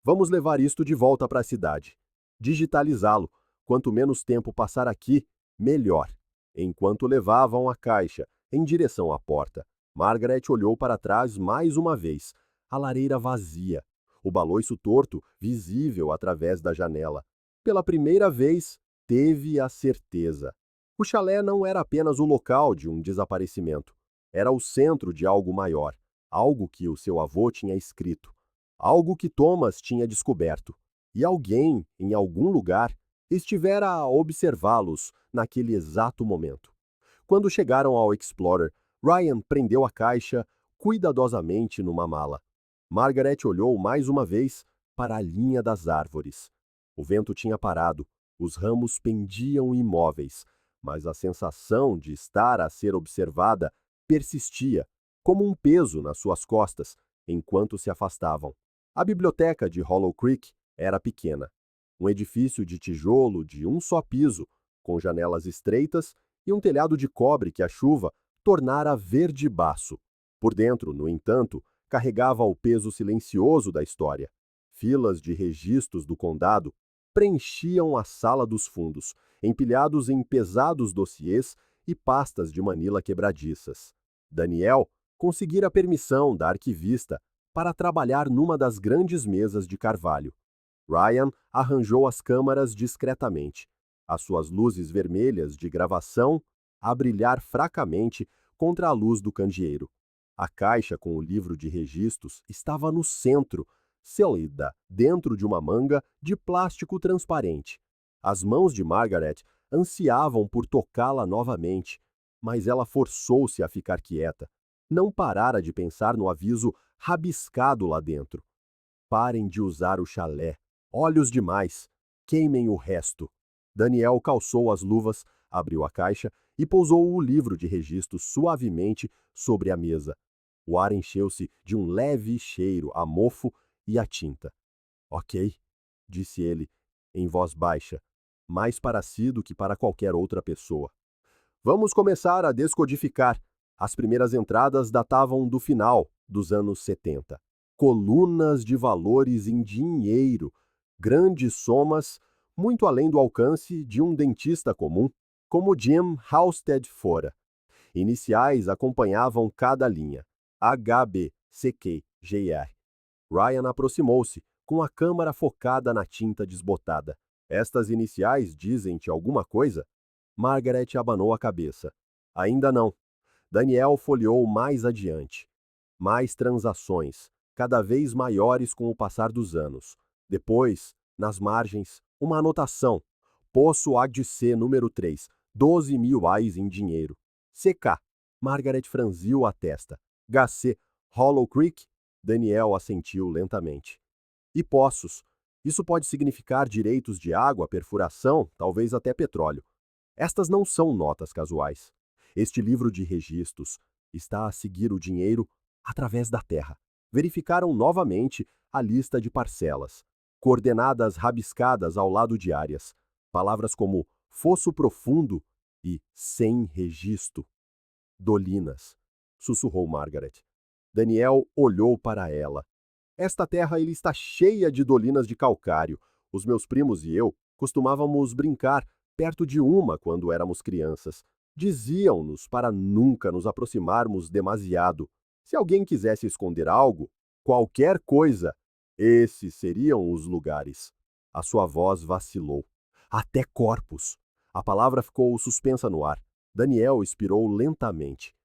Vamos levar isto de volta para a cidade. Digitalizá-lo. Quanto menos tempo passar aqui, melhor. Enquanto levavam a caixa em direção à porta, Margaret olhou para trás mais uma vez. A lareira vazia. O baloiço torto, visível através da janela. Pela primeira vez, teve a certeza. O chalé não era apenas o local de um desaparecimento. Era o centro de algo maior. Algo que o seu avô tinha escrito. Algo que Thomas tinha descoberto. E alguém, em algum lugar, estivera a observá-los naquele exato momento. Quando chegaram ao Explorer, Ryan prendeu a caixa cuidadosamente numa mala. Margaret olhou mais uma vez para a linha das árvores. O vento tinha parado, os ramos pendiam imóveis, mas a sensação de estar a ser observada persistia, como um peso nas suas costas, enquanto se afastavam. A biblioteca de Hollow Creek era pequena. Um edifício de tijolo de um só piso, com janelas estreitas e um telhado de cobre que a chuva tornara verdibaço. Por dentro, no entanto, carregava o peso silencioso da história. Filas de registros do condado preenchiam a sala dos fundos, empilhados em pesados dossiês e pastas de manila quebradiças. Daniel conseguira permissão da arquivista para trabalhar numa das grandes mesas de carvalho. Ryan arranjou as câmaras discretamente, as suas luzes vermelhas de gravação a brilhar fracamente contra a luz do candeeiro. A caixa com o livro de registros estava no centro, selada dentro de uma manga de plástico transparente. As mãos de Margaret ansiavam por tocá-la novamente, mas ela forçou-se a ficar quieta. Não parara de pensar no aviso rabiscado lá dentro. Parem de usar o chalé. Olhos demais. Queimem o resto. Daniel calçou as luvas, abriu a caixa e pousou o livro de registros suavemente sobre a mesa. O ar encheu-se de um leve cheiro a mofo e a tinta. Ok, disse ele, em voz baixa, mais para si do que para qualquer outra pessoa. Vamos começar a descodificar. As primeiras entradas datavam do final dos anos 70. Colunas de valores em dinheiro, grandes somas, muito além do alcance de um dentista comum, como Jim Halstead fora. Iniciais acompanhavam cada linha. HB, CQ, GR. Ryan aproximou-se, com a câmera focada na tinta desbotada. Estas iniciais dizem-te alguma coisa? Margaret abanou a cabeça. Ainda não. Daniel folheou mais adiante. Mais transações, cada vez maiores com o passar dos anos. Depois, nas margens, uma anotação. Poço ADC número 3, 12 mil ais em dinheiro. CK. Margaret franziu a testa. HC, Hollow Creek? Daniel assentiu lentamente. E poços. Isso pode significar direitos de água, perfuração, talvez até petróleo. Estas não são notas casuais. Este livro de registros está a seguir o dinheiro através da terra. Verificaram novamente a lista de parcelas, coordenadas rabiscadas ao lado de áreas, palavras como fosso profundo e sem registro. Dolinas, sussurrou Margaret. Daniel olhou para ela. Esta terra ele está cheia de dolinas de calcário. Os meus primos e eu costumávamos brincar perto de uma quando éramos crianças. Diziam-nos para nunca nos aproximarmos demasiado. Se alguém quisesse esconder algo, qualquer coisa, esses seriam os lugares. A sua voz vacilou. Até corpos. A palavra ficou suspensa no ar. Daniel expirou lentamente.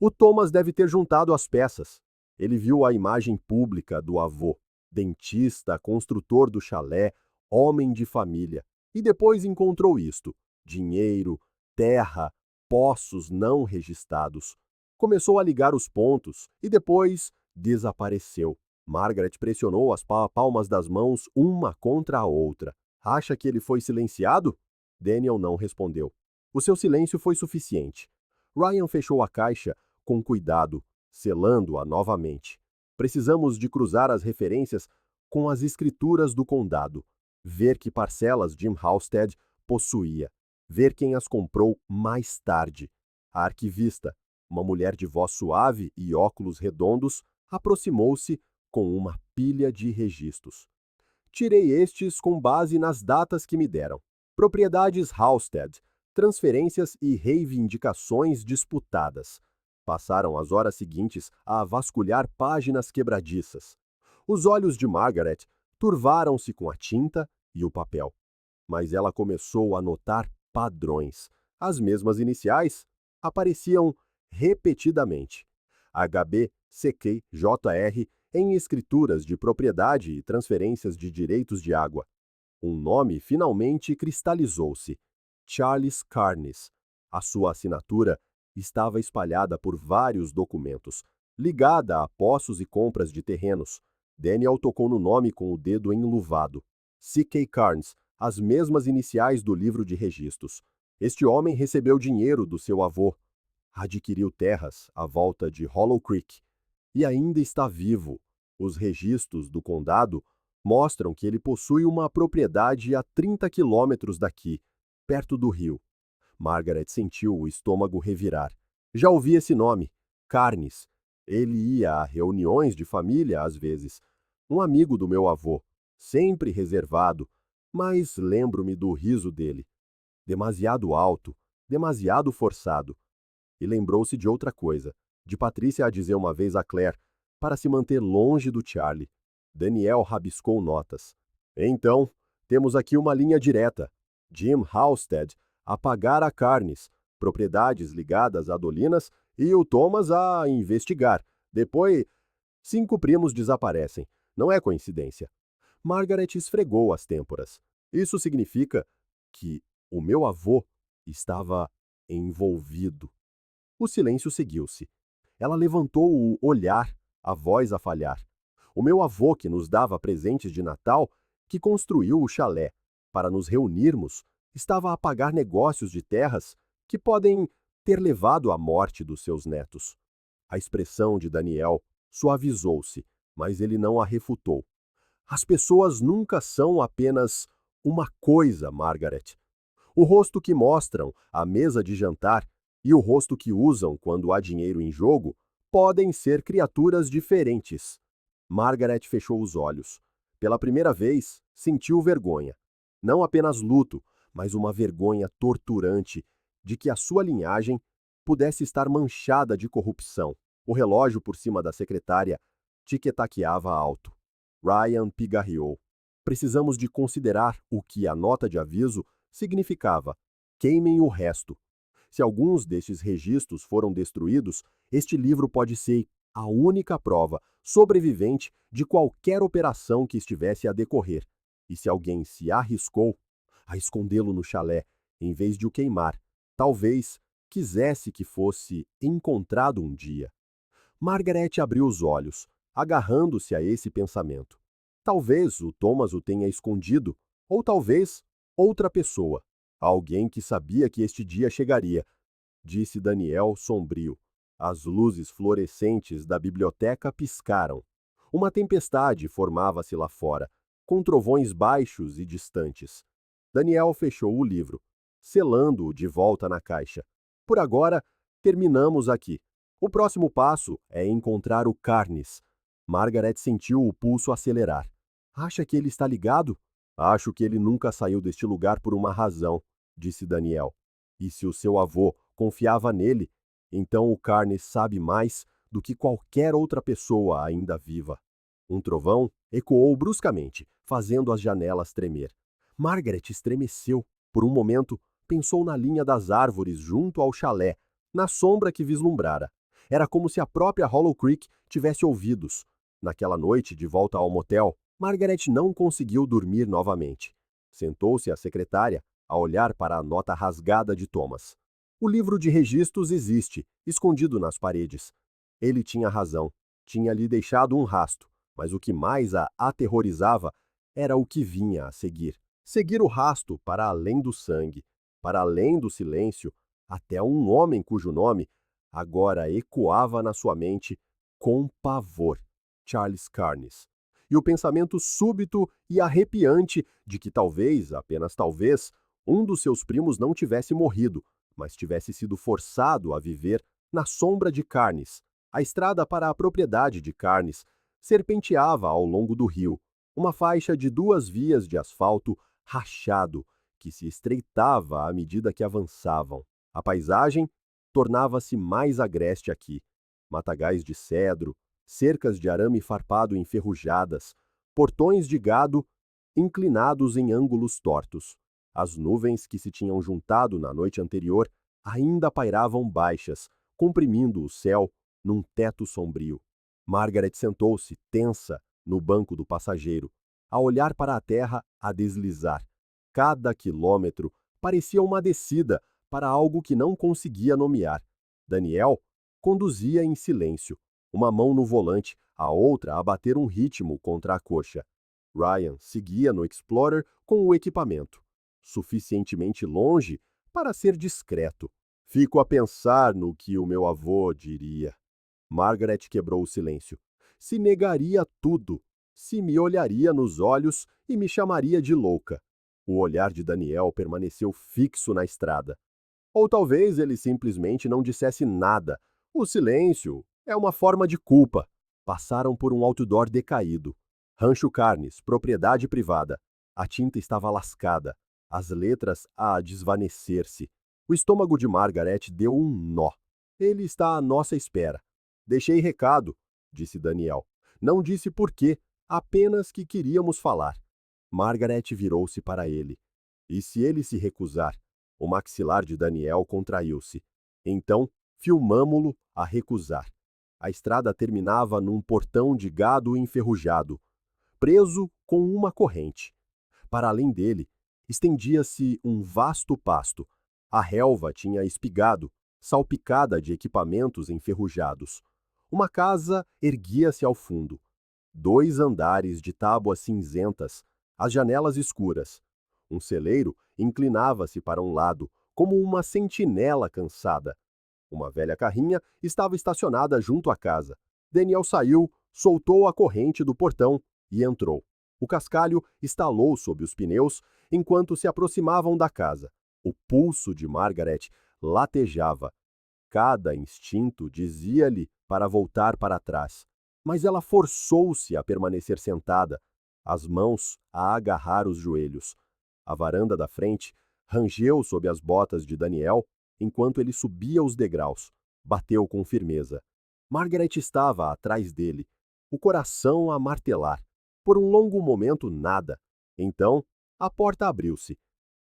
O Thomas deve ter juntado as peças. Ele viu a imagem pública do avô, dentista, construtor do chalé, homem de família, e depois encontrou isto: dinheiro, terra, poços não registados. Começou a ligar os pontos e depois desapareceu. Margaret pressionou as palmas das mãos uma contra a outra. Acha que ele foi silenciado? Daniel não respondeu. O seu silêncio foi suficiente. Ryan fechou a caixa com cuidado, selando-a novamente. Precisamos de cruzar as referências com as escrituras do condado, ver que parcelas Jim Halstead possuía, ver quem as comprou mais tarde. A arquivista, uma mulher de voz suave e óculos redondos, aproximou-se com uma pilha de registros. Tirei estes com base nas datas que me deram. Propriedades Halstead, transferências e reivindicações disputadas. Passaram as horas seguintes a vasculhar páginas quebradiças. Os olhos de Margaret turvaram-se com a tinta e o papel. Mas ela começou a notar padrões. As mesmas iniciais apareciam repetidamente. HB, CQ, JR em escrituras de propriedade e transferências de direitos de água. Um nome finalmente cristalizou-se. Charles Carnes. A sua assinatura estava espalhada por vários documentos, ligada a poços e compras de terrenos. Daniel tocou no nome com o dedo enluvado. C.K. Carnes, as mesmas iniciais do livro de registros. Este homem recebeu dinheiro do seu avô, adquiriu terras à volta de Hollow Creek e ainda está vivo. Os registros do condado mostram que ele possui uma propriedade a 30 quilômetros daqui, perto do rio. Margaret sentiu o estômago revirar. Já ouvi esse nome, Carnes. Ele ia a reuniões de família às vezes. Um amigo do meu avô, sempre reservado, mas lembro-me do riso dele. Demasiado alto, demasiado forçado. E lembrou-se de outra coisa, de Patrícia a dizer uma vez a Claire, para se manter longe do Charlie. Daniel rabiscou notas. Então, temos aqui uma linha direta. Jim Halstead a pagar a Carnes, propriedades ligadas a Dolinas, e o Thomas a investigar. Depois, 5 primos desaparecem. Não é coincidência. Margaret esfregou as têmporas. Isso significa que o meu avô estava envolvido. O silêncio seguiu-se. Ela levantou o olhar, a voz a falhar. O meu avô, que nos dava presentes de Natal, que construiu o chalé para nos reunirmos, estava a pagar negócios de terras que podem ter levado à morte dos seus netos. A expressão de Daniel suavizou-se, mas ele não a refutou. As pessoas nunca são apenas uma coisa, Margaret. O rosto que mostram à mesa de jantar e o rosto que usam quando há dinheiro em jogo podem ser criaturas diferentes. Margaret fechou os olhos. Pela primeira vez, sentiu vergonha. Não apenas luto, mas uma vergonha torturante de que a sua linhagem pudesse estar manchada de corrupção. O relógio por cima da secretária tiquetaqueava alto. Ryan pigarreou. Precisamos de considerar o que a nota de aviso significava. Queimem o resto. Se alguns destes registros foram destruídos, este livro pode ser a única prova sobrevivente de qualquer operação que estivesse a decorrer. E se alguém se arriscou a escondê-lo no chalé, em vez de o queimar, talvez quisesse que fosse encontrado um dia. Margaret abriu os olhos, agarrando-se a esse pensamento. Talvez o Thomas o tenha escondido, ou talvez outra pessoa. Alguém que sabia que este dia chegaria, disse Daniel sombrio. As luzes fluorescentes da biblioteca piscaram. Uma tempestade formava-se lá fora, com trovões baixos e distantes. Daniel fechou o livro, selando-o de volta na caixa. Por agora, terminamos aqui. O próximo passo é encontrar o Carnes. Margaret sentiu o pulso acelerar. Acha que ele está ligado? Acho que ele nunca saiu deste lugar por uma razão, disse Daniel. E se o seu avô confiava nele, então o Carnes sabe mais do que qualquer outra pessoa ainda viva. Um trovão ecoou bruscamente, fazendo as janelas tremer. Margaret estremeceu. Por um momento, pensou na linha das árvores junto ao chalé, na sombra que vislumbrara. Era como se a própria Hollow Creek tivesse ouvidos. Naquela noite, de volta ao motel, Margaret não conseguiu dormir novamente. Sentou-se à secretária, a olhar para a nota rasgada de Thomas. O livro de registros existe, escondido nas paredes. Ele tinha razão. Tinha lhe deixado um rasto, mas o que mais a aterrorizava era o que vinha a seguir. Seguir o rasto para além do sangue, para além do silêncio, até um homem cujo nome agora ecoava na sua mente com pavor: Charles Carnes. E o pensamento súbito e arrepiante de que talvez, apenas talvez, um dos seus primos não tivesse morrido, mas tivesse sido forçado a viver na sombra de Carnes. A estrada para a propriedade de Carnes serpenteava ao longo do rio, uma faixa de 2 vias de asfalto rachado que se estreitava à medida que avançavam. A paisagem tornava-se mais agreste aqui. Matagais de cedro, cercas de arame farpado enferrujadas, portões de gado inclinados em ângulos tortos. As nuvens que se tinham juntado na noite anterior ainda pairavam baixas, comprimindo o céu num teto sombrio. Margaret sentou-se, tensa, no banco do passageiro, a olhar para a terra a deslizar. Cada quilômetro parecia uma descida para algo que não conseguia nomear. Daniel conduzia em silêncio, uma mão no volante, a outra a bater um ritmo contra a coxa. Ryan seguia no Explorer com o equipamento, suficientemente longe para ser discreto. Fico a pensar no que o meu avô diria. Margaret quebrou o silêncio. Se negaria tudo, se me olharia nos olhos e me chamaria de louca. O olhar de Daniel permaneceu fixo na estrada. Ou talvez ele simplesmente não dissesse nada. O silêncio é uma forma de culpa. Passaram por um outdoor decaído. Rancho Carnes, propriedade privada. A tinta estava lascada, as letras a desvanecer-se. O estômago de Margaret deu um nó. Ele está à nossa espera. Deixei recado, disse Daniel. Não disse por quê, apenas que queríamos falar. Margaret virou-se para ele. E se ele se recusar? O maxilar de Daniel contraiu-se. Então, filmamo-lo a recusar. A estrada terminava num portão de gado enferrujado, preso com uma corrente. Para além dele, estendia-se um vasto pasto. A relva tinha espigado, salpicada de equipamentos enferrujados. Uma casa erguia-se ao fundo. 2 andares de tábuas cinzentas, as janelas escuras. Um celeiro inclinava-se para um lado, como uma sentinela cansada. Uma velha carrinha estava estacionada junto à casa. Daniel saiu, soltou a corrente do portão e entrou. O cascalho estalou sob os pneus enquanto se aproximavam da casa. O pulso de Margaret latejava. Cada instinto dizia-lhe para voltar para trás. Mas ela forçou-se a permanecer sentada, as mãos a agarrar os joelhos. A varanda da frente rangeu sob as botas de Daniel enquanto ele subia os degraus. Bateu com firmeza. Margaret estava atrás dele, o coração a martelar. Por um longo momento, nada. Então, a porta abriu-se.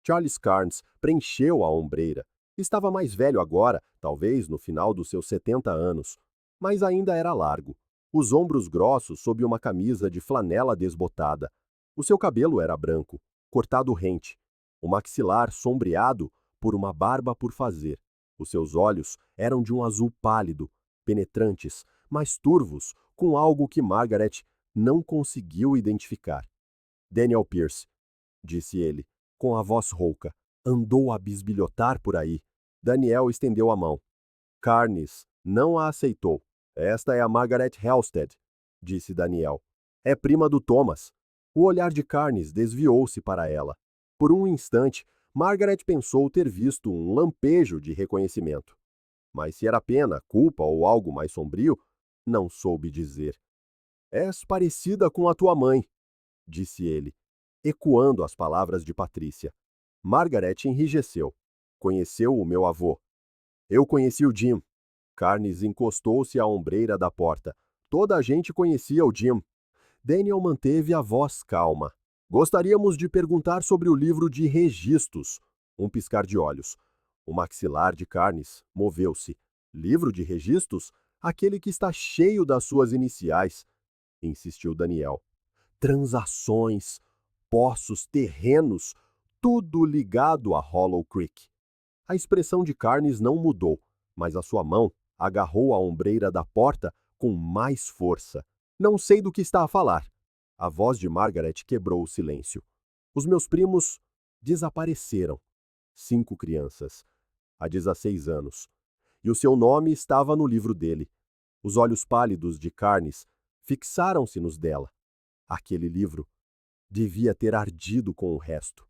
Charles Carnes preencheu a ombreira. Estava mais velho agora, talvez no final dos seus 70 anos, mas ainda era largo. Os ombros grossos sob uma camisa de flanela desbotada. O seu cabelo era branco, cortado rente. O maxilar sombreado por uma barba por fazer. Os seus olhos eram de um azul pálido, penetrantes, mas turvos, com algo que Margaret não conseguiu identificar. Daniel Pierce, disse ele, com a voz rouca, andou a bisbilhotar por aí. Daniel estendeu a mão. Carnes não a aceitou. Esta é a Margaret Halstead, disse Daniel. É prima do Thomas. O olhar de Carnes desviou-se para ela. Por um instante, Margaret pensou ter visto um lampejo de reconhecimento. Mas se era pena, culpa ou algo mais sombrio, não soube dizer. És parecida com a tua mãe, disse ele, ecoando as palavras de Patrícia. Margaret enrijeceu. Conheceu o meu avô. Eu conheci o Jim. Carnes encostou-se à ombreira da porta. Toda a gente conhecia o Jim. Daniel manteve a voz calma. Gostaríamos de perguntar sobre o livro de registros. Um piscar de olhos. O maxilar de Carnes moveu-se. Livro de registros? Aquele que está cheio das suas iniciais, insistiu Daniel. Transações, poços, terrenos, tudo ligado a Hollow Creek. A expressão de Carnes não mudou, mas a sua mão agarrou a ombreira da porta com mais força. Não sei do que está a falar. A voz de Margaret quebrou o silêncio. Os meus primos desapareceram. 5 crianças, há 16 anos. E o seu nome estava no livro dele. Os olhos pálidos de Carnes fixaram-se nos dela. Aquele livro devia ter ardido com o resto.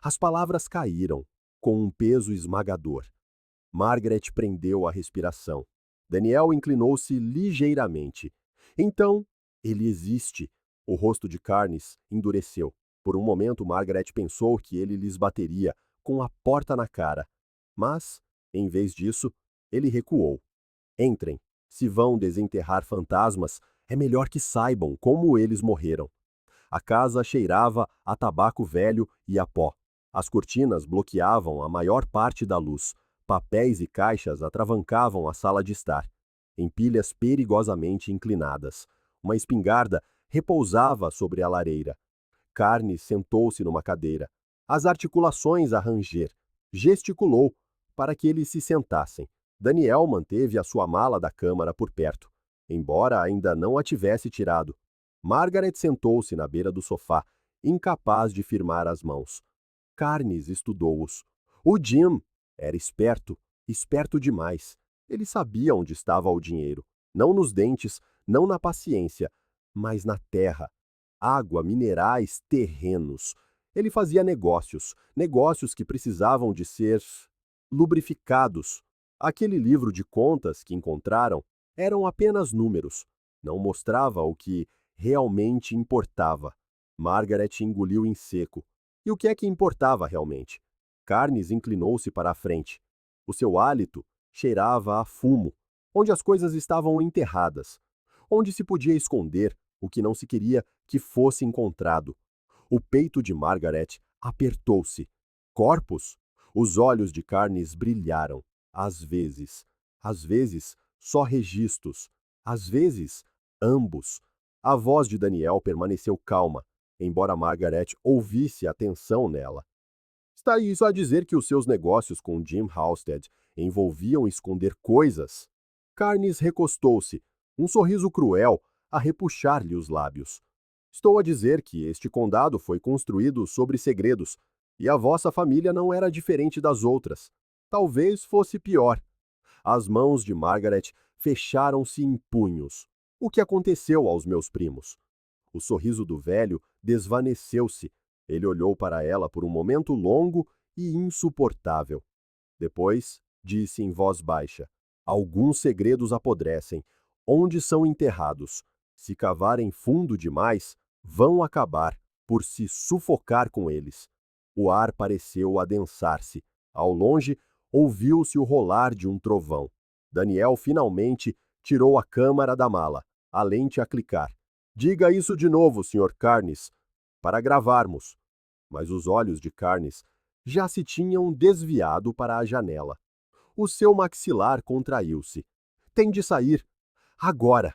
As palavras caíram, com um peso esmagador. Margaret prendeu a respiração. Daniel inclinou-se ligeiramente. Então, ele existe. O rosto de Carnes endureceu. Por um momento, Margaret pensou que ele lhes bateria, com a porta na cara. Mas, em vez disso, ele recuou. Entrem. Se vão desenterrar fantasmas, é melhor que saibam como eles morreram. A casa cheirava a tabaco velho e a pó. As cortinas bloqueavam a maior parte da luz. Papéis e caixas atravancavam a sala de estar, em pilhas perigosamente inclinadas. Uma espingarda repousava sobre a lareira. Carnes sentou-se numa cadeira, as articulações a ranger. Gesticulou para que eles se sentassem. Daniel manteve a sua mala da câmara por perto, embora ainda não a tivesse tirado. Margaret sentou-se na beira do sofá, incapaz de firmar as mãos. Carnes estudou-os. O Jim era esperto, esperto demais. Ele sabia onde estava o dinheiro. Não nos dentes, não na paciência, mas na terra. Água, minerais, terrenos. Ele fazia negócios, negócios que precisavam de ser lubrificados. Aquele livro de contas que encontraram eram apenas números. Não mostrava o que realmente importava. Margaret engoliu em seco. E o que é que importava realmente? Carnes inclinou-se para a frente. O seu hálito cheirava a fumo, onde as coisas estavam enterradas, onde se podia esconder o que não se queria que fosse encontrado. O peito de Margaret apertou-se. Corpos? Os olhos de Carnes brilharam. Às vezes, só registros. Às vezes, ambos. A voz de Daniel permaneceu calma, embora Margaret ouvisse a tensão nela. Está isso a dizer que os seus negócios com Jim Halstead envolviam esconder coisas? Carnes recostou-se, um sorriso cruel a repuxar-lhe os lábios. Estou a dizer que este condado foi construído sobre segredos, e a vossa família não era diferente das outras. Talvez fosse pior. As mãos de Margaret fecharam-se em punhos. O que aconteceu aos meus primos? O sorriso do velho desvaneceu-se. Ele olhou para ela por um momento longo e insuportável. Depois, disse em voz baixa: alguns segredos apodrecem. Onde são enterrados? Se cavarem fundo demais, vão acabar por se sufocar com eles. O ar pareceu adensar-se. Ao longe, ouviu-se o rolar de um trovão. Daniel finalmente tirou a câmara da mala, a lente a clicar. Diga isso de novo, Sr. Carnes, para gravarmos. Mas os olhos de Carnes já se tinham desviado para a janela. O seu maxilar contraiu-se. Tem de sair. Agora.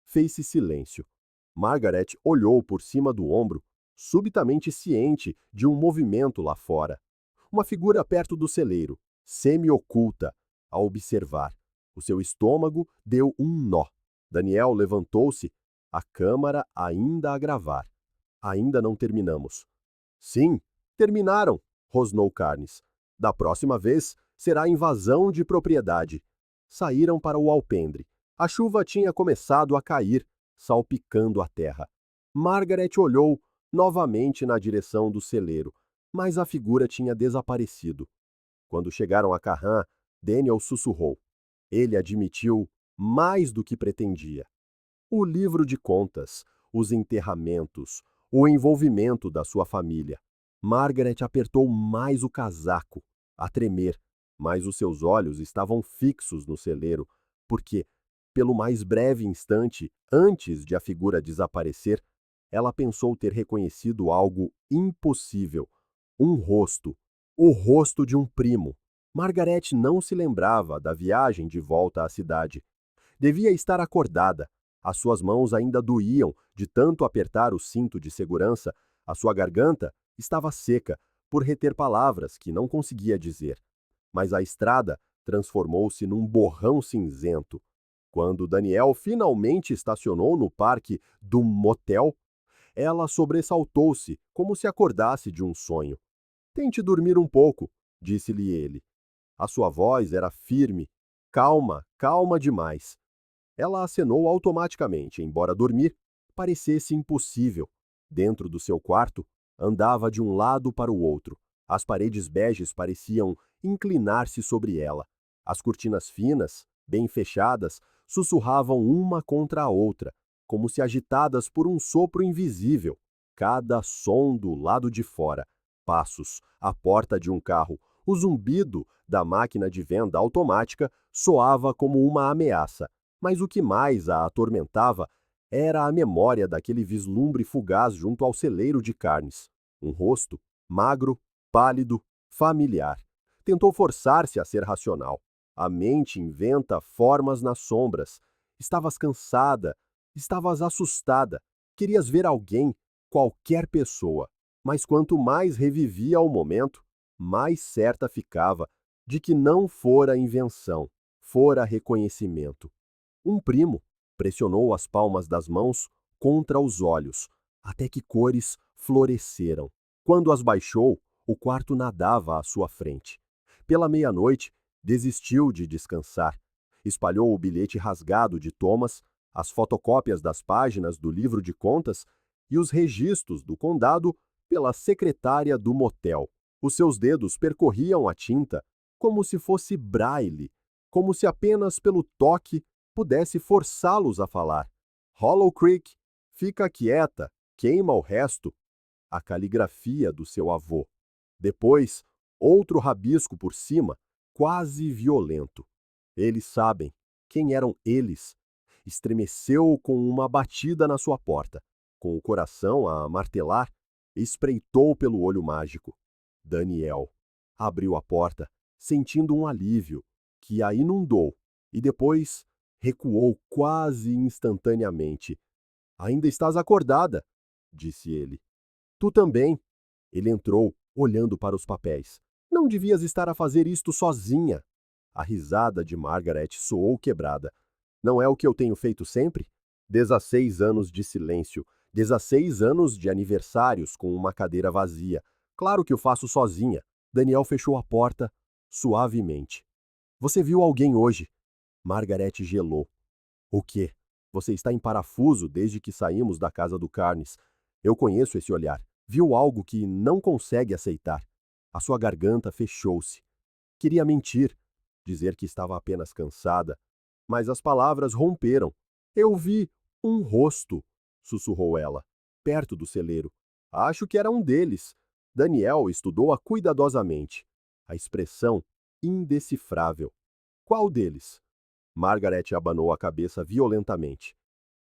Fez-se silêncio. Margaret olhou por cima do ombro, subitamente ciente de um movimento lá fora. Uma figura perto do celeiro, semi-oculta, a observar. O seu estômago deu um nó. Daniel levantou-se, a câmara ainda a gravar. Ainda não terminamos. Sim, terminaram, rosnou Carnes. Da próxima vez será invasão de propriedade. Saíram para o alpendre. A chuva tinha começado a cair, salpicando a terra. Margaret olhou novamente na direção do celeiro, mas a figura tinha desaparecido. Quando chegaram a Carrã, Daniel sussurrou. Ele admitiu mais do que pretendia. O livro de contas, os enterramentos, o envolvimento da sua família. Margaret apertou mais o casaco, a tremer, mas os seus olhos estavam fixos no celeiro, porque, pelo mais breve instante, antes de a figura desaparecer, ela pensou ter reconhecido algo impossível. Um rosto. O rosto de um primo. Margaret não se lembrava da viagem de volta à cidade. Devia estar acordada. As suas mãos ainda doíam de tanto apertar o cinto de segurança. A sua garganta estava seca por reter palavras que não conseguia dizer. Mas a estrada transformou-se num borrão cinzento. Quando Daniel finalmente estacionou no parque do motel, ela sobressaltou-se como se acordasse de um sonho. Tente dormir um pouco, disse-lhe ele. A sua voz era firme, calma, calma demais. Ela acenou automaticamente, embora dormir parecesse impossível. Dentro do seu quarto, andava de um lado para o outro. As paredes beges pareciam inclinar-se sobre ela. As cortinas finas, bem fechadas, sussurravam uma contra a outra, como se agitadas por um sopro invisível. Cada som do lado de fora, passos, a porta de um carro, o zumbido da máquina de venda automática soava como uma ameaça. Mas o que mais a atormentava era a memória daquele vislumbre fugaz junto ao celeiro de Carnes. Um rosto, magro, pálido, familiar. Tentou forçar-se a ser racional. A mente inventa formas nas sombras. Estavas cansada, estavas assustada. Querias ver alguém, qualquer pessoa. Mas quanto mais revivia o momento, mais certa ficava de que não fora invenção. fora reconhecimento. Um primo pressionou as palmas das mãos contra os olhos, até que cores floresceram. Quando as baixou, o quarto nadava à sua frente. Pela meia-noite, desistiu de descansar. Espalhou o bilhete rasgado de Thomas, as fotocópias das páginas do livro de contas e os registros do condado pela secretária do motel. Os seus dedos percorriam a tinta como se fosse braille, como se apenas pelo toque pudesse forçá-los a falar. Hollow Creek, fica quieta, queima o resto. A caligrafia do seu avô. Depois, outro rabisco por cima, quase violento. Eles sabem. Quem eram eles? Estremeceu com uma batida na sua porta. Com o coração a martelar, espreitou pelo olho mágico. Daniel. Abriu a porta, sentindo um alívio, que a inundou, e depois recuou quase instantaneamente. Ainda estás acordada, disse ele. Tu também. Ele entrou, olhando para os papéis. Não devias estar a fazer isto sozinha. A risada de Margaret soou quebrada. Não é o que eu tenho feito sempre? 16 anos de silêncio, 16 anos de aniversários com uma cadeira vazia. Claro que o faço sozinha. Daniel fechou a porta suavemente. Você viu alguém hoje? Margaret gelou. O quê? Você está em parafuso desde que saímos da casa do Carnes. Eu conheço esse olhar. Viu algo que não consegue aceitar. A sua garganta fechou-se. Queria mentir, dizer que estava apenas cansada, mas as palavras romperam. Eu vi um rosto, sussurrou ela, perto do celeiro. Acho que era um deles. Daniel estudou-a cuidadosamente. A expressão indecifrável. Qual deles? Margaret abanou a cabeça violentamente.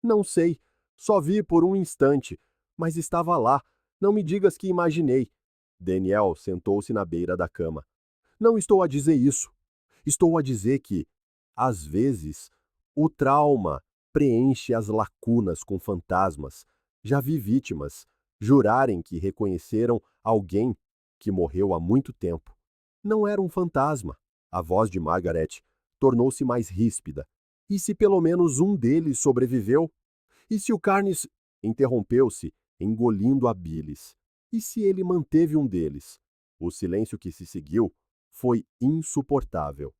Não sei, só vi por um instante, mas estava lá. Não me digas que imaginei. Daniel sentou-se na beira da cama. Não estou a dizer isso. Estou a dizer que, às vezes, o trauma preenche as lacunas com fantasmas. Já vi vítimas jurarem que reconheceram alguém que morreu há muito tempo. Não era um fantasma. A voz de Margaret tornou-se mais ríspida. E se pelo menos um deles sobreviveu? E se o Carnes interrompeu-se, engolindo a bilis? E se ele manteve um deles? O silêncio que se seguiu foi insuportável.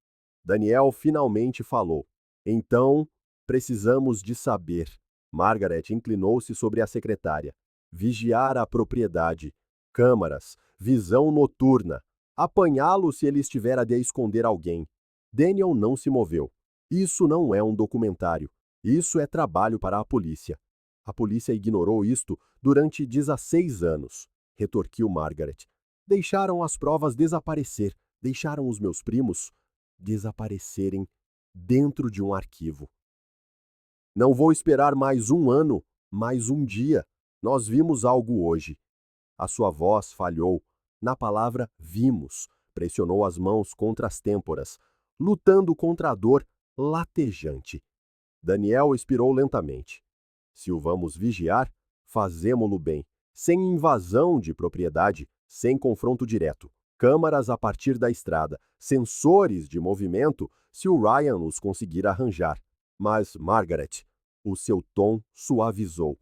Daniel finalmente falou. Então, precisamos de saber. Margaret inclinou-se sobre a secretária. Vigiar a propriedade. Câmaras. Visão noturna. Apanhá-lo se ele estiver a de esconder alguém. Daniel não se moveu. Isso não é um documentário. Isso é trabalho para a polícia. A polícia ignorou isto durante 16 anos, retorquiu Margaret. Deixaram as provas desaparecer, deixaram os meus primos desaparecerem dentro de um arquivo. Não vou esperar mais um ano, mais um dia. Nós vimos algo hoje. A sua voz falhou. Na palavra vimos, pressionou as mãos contra as têmporas, lutando contra a dor latejante. Daniel expirou lentamente. Se o vamos vigiar, fazemo-lo bem, sem invasão de propriedade, sem confronto direto. Câmaras a partir da estrada, sensores de movimento, se o Ryan os conseguir arranjar. Mas, Margaret, o seu tom suavizou.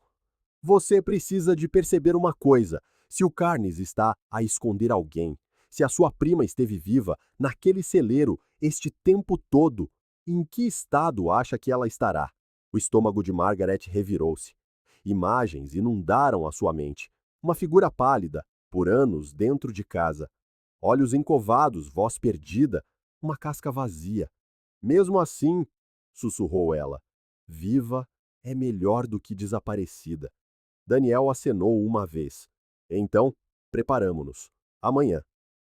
Você precisa de perceber uma coisa. Se o Carnes está a esconder alguém, se a sua prima esteve viva naquele celeiro este tempo todo, em que estado acha que ela estará? O estômago de Margaret revirou-se. Imagens inundaram a sua mente. Uma figura pálida, por anos dentro de casa. Olhos encovados, voz perdida, uma casca vazia. Mesmo assim, sussurrou ela, viva é melhor do que desaparecida. Daniel acenou uma vez. Então, preparamo-nos. Amanhã.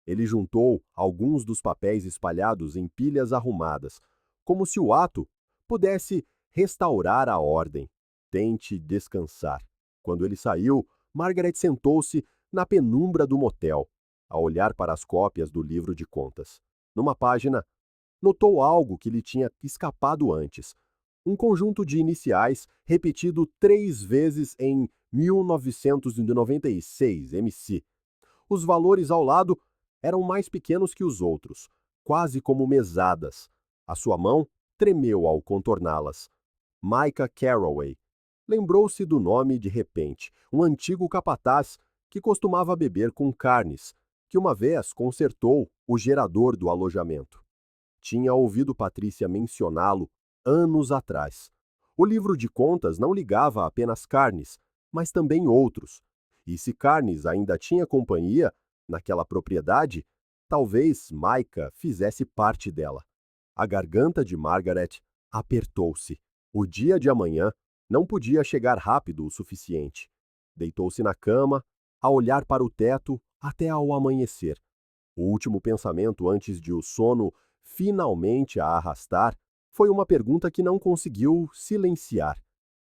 Ele juntou alguns dos papéis espalhados em pilhas arrumadas, como se o ato pudesse restaurar a ordem. Tente descansar. Quando ele saiu, Margaret sentou-se na penumbra do motel, a olhar para as cópias do livro de contas. Numa página, notou algo que lhe tinha escapado antes. Um conjunto de iniciais repetido 3 vezes em 1996 MC. Os valores ao lado eram mais pequenos que os outros, quase como mesadas. A sua mão tremeu ao contorná-las. Micah Carroway. Lembrou-se do nome de repente, um antigo capataz que costumava beber com carnes, que uma vez consertou o gerador do alojamento. Tinha ouvido Patrícia mencioná-lo anos atrás. O livro de contas não ligava apenas carnes, mas também outros. E se carnes ainda tinha companhia naquela propriedade, talvez Micah fizesse parte dela. A garganta de Margaret apertou-se. O dia de amanhã não podia chegar rápido o suficiente. Deitou-se na cama, a olhar para o teto até ao amanhecer. O último pensamento antes de o sono finalmente a arrastar foi uma pergunta que não conseguiu silenciar.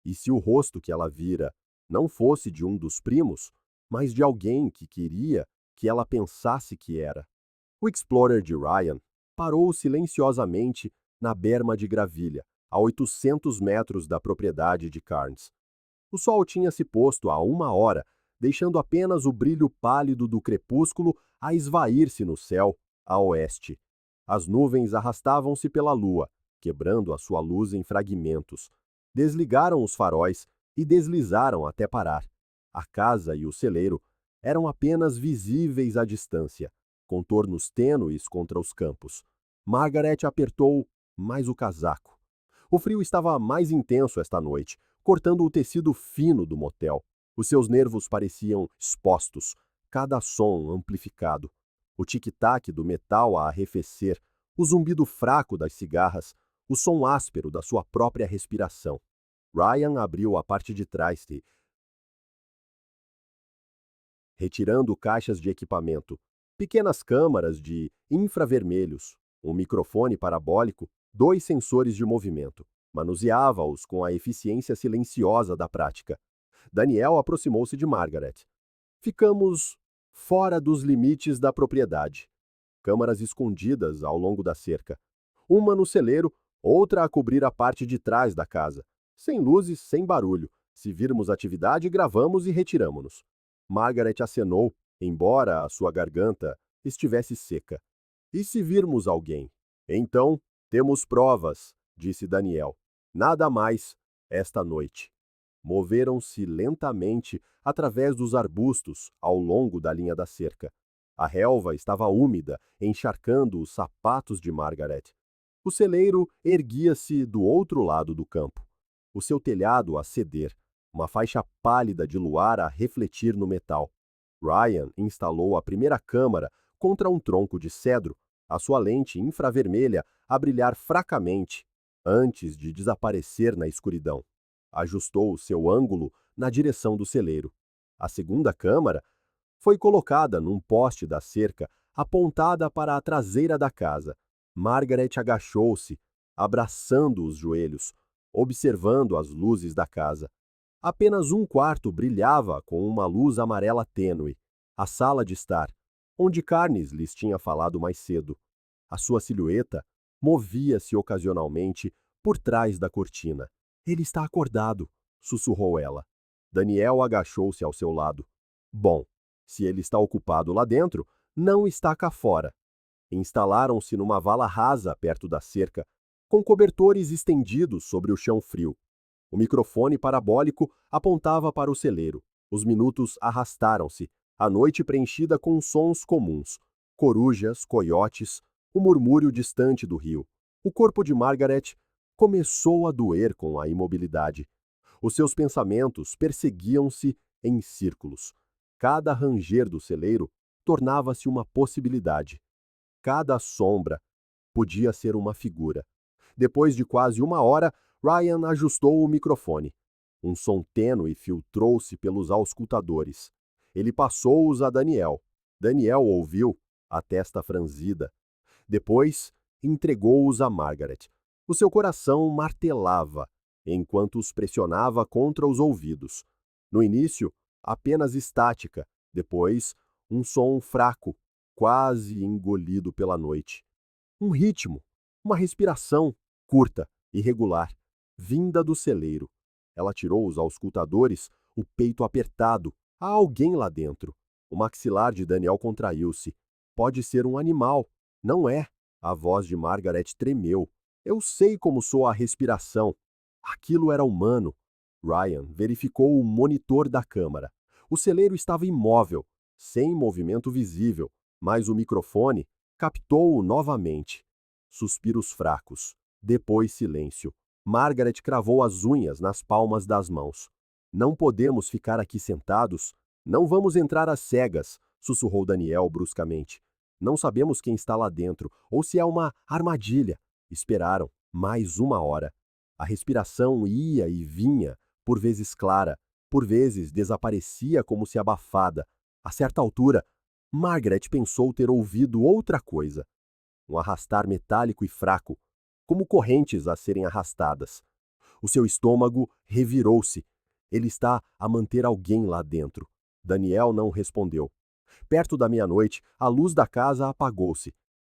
E se o rosto que ela vira não fosse de um dos primos, mas de alguém que queria que ela pensasse que era? O Explorer de Ryan parou silenciosamente na berma de gravilha, a 800 metros da propriedade de Carnes. O sol tinha se posto há 1 hora, deixando apenas o brilho pálido do crepúsculo a esvair-se no céu, a oeste. As nuvens arrastavam-se pela lua, quebrando a sua luz em fragmentos. Desligaram os faróis e deslizaram até parar. A casa e o celeiro eram apenas visíveis à distância, contornos tênues contra os campos. Margaret apertou mais o casaco. O frio estava mais intenso esta noite, cortando o tecido fino do motel. Os seus nervos pareciam expostos, cada som amplificado. O tic-tac do metal a arrefecer, o zumbido fraco das cigarras, o som áspero da sua própria respiração. Ryan abriu a parte de trás retirando caixas de equipamento, pequenas câmaras de infravermelhos, um microfone parabólico, 2 sensores de movimento. Manuseava-os com a eficiência silenciosa da prática. Daniel aproximou-se de Margaret. Ficamos fora dos limites da propriedade. Câmaras escondidas ao longo da cerca. Uma no celeiro, outra a cobrir a parte de trás da casa. Sem luzes, sem barulho. Se virmos atividade, gravamos e retiramo-nos. Margaret acenou, embora a sua garganta estivesse seca. E se virmos alguém? Então, temos provas, disse Daniel. Nada mais, esta noite. Moveram-se lentamente através dos arbustos ao longo da linha da cerca. A relva estava úmida, encharcando os sapatos de Margaret. O celeiro erguia-se do outro lado do campo, o seu telhado a ceder, uma faixa pálida de luar a refletir no metal. Ryan instalou a primeira câmara contra um tronco de cedro, a sua lente infravermelha a brilhar fracamente, antes de desaparecer na escuridão. Ajustou o seu ângulo na direção do celeiro. A segunda câmara foi colocada num poste da cerca, apontada para a traseira da casa. Margaret agachou-se, abraçando os joelhos, observando as luzes da casa. Apenas um quarto brilhava com uma luz amarela tênue, a sala de estar, onde Carnes lhes tinha falado mais cedo. A sua silhueta movia-se ocasionalmente por trás da cortina. Ele está acordado, sussurrou ela. Daniel agachou-se ao seu lado. Bom, se ele está ocupado lá dentro, não está cá fora. Instalaram-se numa vala rasa perto da cerca, com cobertores estendidos sobre o chão frio. O microfone parabólico apontava para o celeiro. Os minutos arrastaram-se, a noite preenchida com sons comuns. Corujas, coiotes, o murmúrio distante do rio. O corpo de Margaret começou a doer com a imobilidade. Os seus pensamentos perseguiam-se em círculos. Cada ranger do celeiro tornava-se uma possibilidade. Cada sombra podia ser uma figura. Depois de quase 1 hora, Ryan ajustou o microfone. Um som tênue filtrou-se pelos auscultadores. Ele passou-os a Daniel. Daniel ouviu, a testa franzida. Depois, entregou-os a Margaret. O seu coração martelava, enquanto os pressionava contra os ouvidos. No início, apenas estática, depois, um som fraco, quase engolido pela noite. Um ritmo, uma respiração, curta, irregular, vinda do celeiro. Ela tirou os auscultadores, o peito apertado. Há alguém lá dentro. O maxilar de Daniel contraiu-se. Pode ser um animal. Não é. A voz de Margaret tremeu. Eu sei como soa a respiração. Aquilo era humano. Ryan verificou o monitor da câmara. O celeiro estava imóvel, sem movimento visível, mas o microfone captou-o novamente. Suspiros fracos. Depois silêncio. Margaret cravou as unhas nas palmas das mãos. Não podemos ficar aqui sentados. Não vamos entrar às cegas, sussurrou Daniel bruscamente. Não sabemos quem está lá dentro, ou se é uma armadilha. Esperaram mais uma hora. A respiração ia e vinha, por vezes clara, por vezes desaparecia como se abafada. A certa altura, Margaret pensou ter ouvido outra coisa. Um arrastar metálico e fraco, como correntes a serem arrastadas. O seu estômago revirou-se. Ele está a manter alguém lá dentro. Daniel não respondeu. Perto da meia-noite, a luz da casa apagou-se.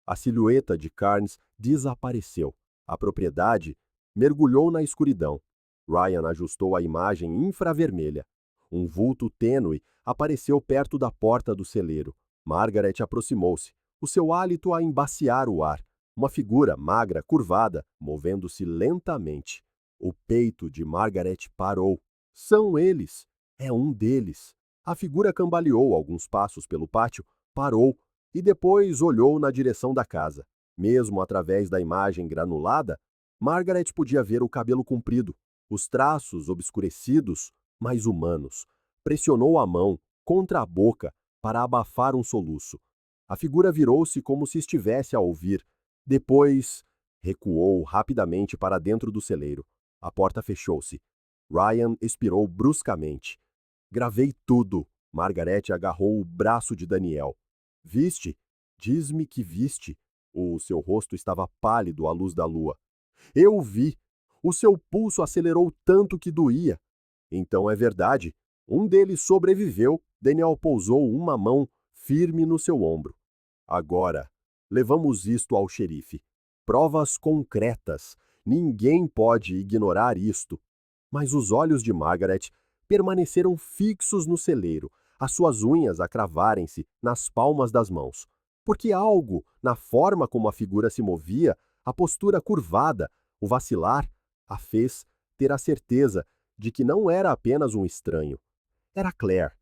A silhueta de Carnes desapareceu. A propriedade mergulhou na escuridão. Ryan ajustou a imagem infravermelha. Um vulto tênue apareceu perto da porta do celeiro. Margaret aproximou-se, o seu hálito a embaciar o ar. Uma figura magra, curvada, movendo-se lentamente. O peito de Margaret parou. São eles! É um deles! A figura cambaleou alguns passos pelo pátio, parou e depois olhou na direção da casa. Mesmo através da imagem granulada, Margaret podia ver o cabelo comprido, os traços obscurecidos, mas humanos. Pressionou a mão contra a boca para abafar um soluço. A figura virou-se como se estivesse a ouvir. Depois, recuou rapidamente para dentro do celeiro. A porta fechou-se. Ryan expirou bruscamente. Gravei tudo. Margaret agarrou o braço de Daniel. Viste? Diz-me que viste. O seu rosto estava pálido à luz da lua. Eu vi. O seu pulso acelerou tanto que doía. Então é verdade. Um deles sobreviveu. Daniel pousou uma mão firme no seu ombro. Agora, levamos isto ao xerife. Provas concretas. Ninguém pode ignorar isto. Mas os olhos de Margaret permaneceram fixos no celeiro, as suas unhas a cravarem-se nas palmas das mãos. Porque algo, na forma como a figura se movia, a postura curvada, o vacilar, a fez ter a certeza de que não era apenas um estranho. Era Claire,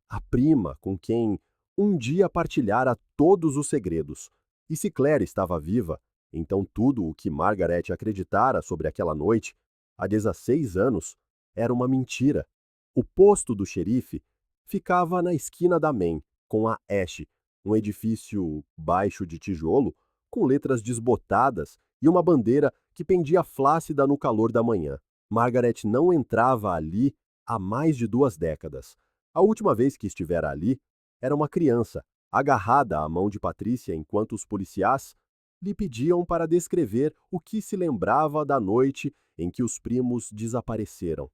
a prima com quem um dia partilhara todos os segredos. E se Claire estava viva, então tudo o que Margaret acreditara sobre aquela noite, há 16 anos, era uma mentira. O posto do xerife ficava na esquina da Main, com a Ash, um edifício baixo de tijolo, com letras desbotadas e uma bandeira que pendia flácida no calor da manhã. Margaret não entrava ali há mais de 2 décadas. A última vez que estivera ali, era uma criança, agarrada à mão de Patrícia enquanto os policiais lhe pediam para descrever o que se lembrava da noite em que os primos desapareceram.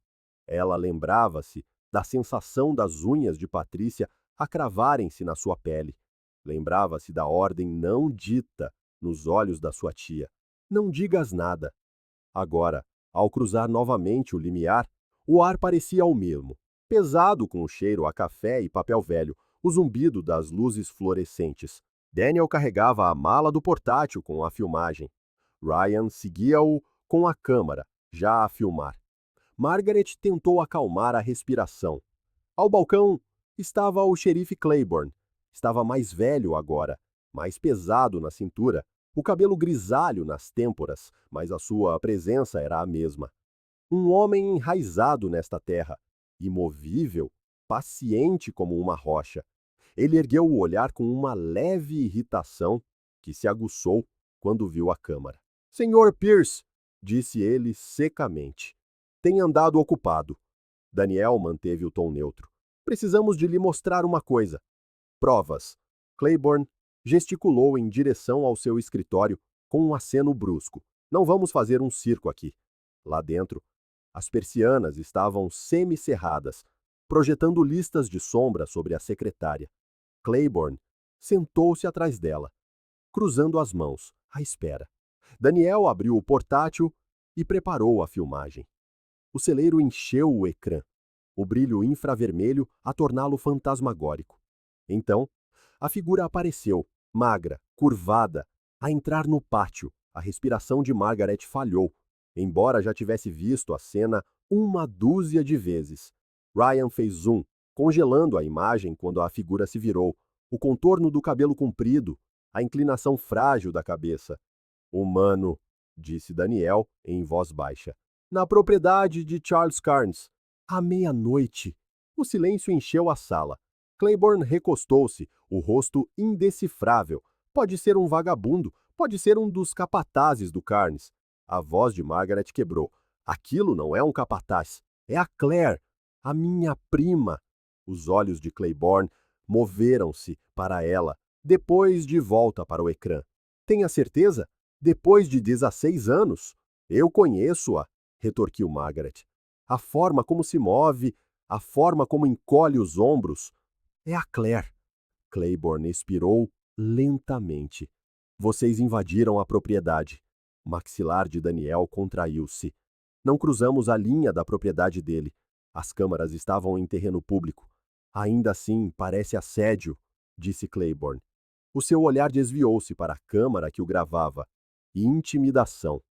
Ela lembrava-se da sensação das unhas de Patrícia a cravarem-se na sua pele. Lembrava-se da ordem não dita nos olhos da sua tia. Não digas nada. Agora, ao cruzar novamente o limiar, o ar parecia o mesmo, pesado com o cheiro a café e papel velho, o zumbido das luzes fluorescentes. Daniel carregava a mala do portátil com a filmagem. Ryan seguia-o com a câmera, já a filmar. Margaret tentou acalmar a respiração. Ao balcão estava o xerife Claiborne. Estava mais velho agora, mais pesado na cintura, o cabelo grisalho nas têmporas, mas a sua presença era a mesma. Um homem enraizado nesta terra, imovível, paciente como uma rocha. Ele ergueu o olhar com uma leve irritação que se aguçou quando viu a câmara. Senhor Pierce, disse ele secamente, tem andado ocupado. Daniel manteve o tom neutro. Precisamos de lhe mostrar uma coisa. Provas. Claiborne gesticulou em direção ao seu escritório com um aceno brusco. Não vamos fazer um circo aqui. Lá dentro, as persianas estavam semicerradas, projetando listas de sombra sobre a secretária. Claiborne sentou-se atrás dela, cruzando as mãos, à espera. Daniel abriu o portátil e preparou a filmagem. O celeiro encheu o ecrã, o brilho infravermelho a torná-lo fantasmagórico. Então, a figura apareceu, magra, curvada, a entrar no pátio, A respiração de Margaret falhou, embora já tivesse visto a cena uma dúzia de vezes. Ryan fez zoom, congelando a imagem quando a figura se virou, o contorno do cabelo comprido, a inclinação frágil da cabeça. Humano, disse Daniel em voz baixa. Na propriedade de Charles Carnes. À meia-noite. O silêncio encheu a sala. Claiborne recostou-se, o rosto indecifrável. Pode ser um vagabundo, pode ser um dos capatazes do Carnes. A voz de Margaret quebrou. Aquilo não é um capataz. É a Claire, a minha prima. Os olhos de Claiborne moveram-se para ela, depois de volta para o ecrã. Tenha certeza? Depois de 16 anos? Eu conheço-a, retorquiu Margaret. A forma como se move, a forma como encolhe os ombros. É a Claire. Claiborne expirou lentamente. Vocês invadiram a propriedade. O maxilar de Daniel contraiu-se. Não cruzamos a linha da propriedade dele. As câmaras estavam em terreno público. Ainda assim, parece assédio, disse Claiborne. O seu olhar desviou-se para a câmara que o gravava. Intimidação.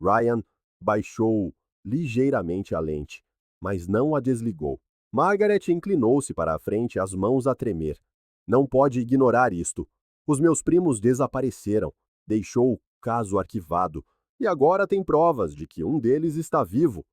Ryan baixou ligeiramente a lente, mas não a desligou. Margaret inclinou-se para a frente, as mãos a tremer. Não pode ignorar isto. Os meus primos desapareceram. Deixou o caso arquivado. E agora tem provas de que um deles está vivo.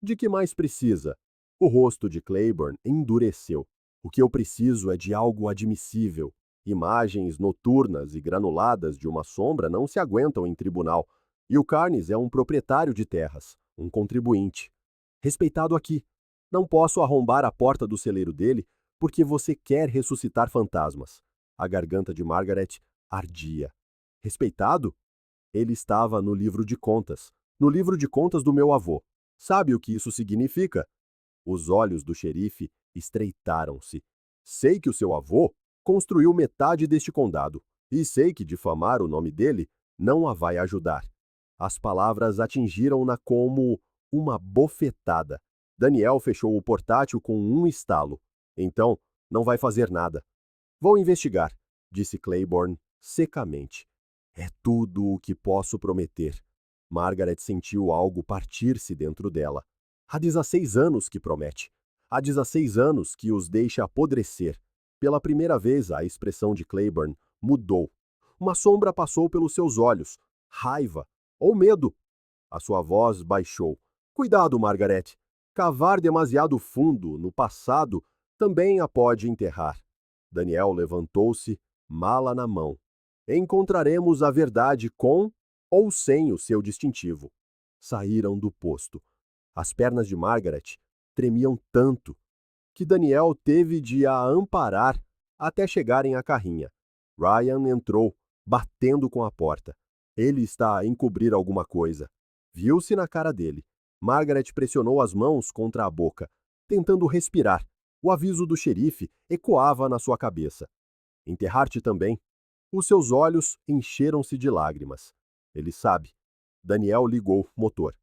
De que mais precisa? O rosto de Claiborne endureceu. O que eu preciso é de algo admissível. Imagens noturnas e granuladas de uma sombra não se aguentam em tribunal. E o Carnes é um proprietário de terras, um contribuinte. Respeitado aqui. Não posso arrombar a porta do celeiro dele porque você quer ressuscitar fantasmas. A garganta de Margaret ardia. Respeitado? Ele estava no livro de contas. No livro de contas do meu avô. Sabe o que isso significa? Os olhos do xerife estreitaram-se. Sei que o seu avô construiu metade deste condado, e sei que difamar o nome dele não a vai ajudar. As palavras atingiram-na como uma bofetada. Daniel fechou o portátil com um estalo. Então, não vai fazer nada. Vou investigar, disse Claiborne secamente. É tudo o que posso prometer. Margaret sentiu algo partir-se dentro dela. Há 16 anos que promete. Há 16 anos que os deixa apodrecer. Pela primeira vez, a expressão de Claiborne mudou. Uma sombra passou pelos seus olhos. Raiva ou medo. A sua voz baixou. Cuidado, Margaret. Cavar demasiado fundo no passado também a pode enterrar. Daniel levantou-se, mala na mão. Encontraremos a verdade com ou sem o seu distintivo. Saíram do posto. As pernas de Margaret tremiam tanto que Daniel teve de a amparar até chegarem à carrinha. Ryan entrou, batendo com a porta. Ele está a encobrir alguma coisa. Viu-se na cara dele. Margaret pressionou as mãos contra a boca, tentando respirar. O aviso do xerife ecoava na sua cabeça. Enterrar-te também. Os seus olhos encheram-se de lágrimas. Ele sabe. Daniel ligou o motor.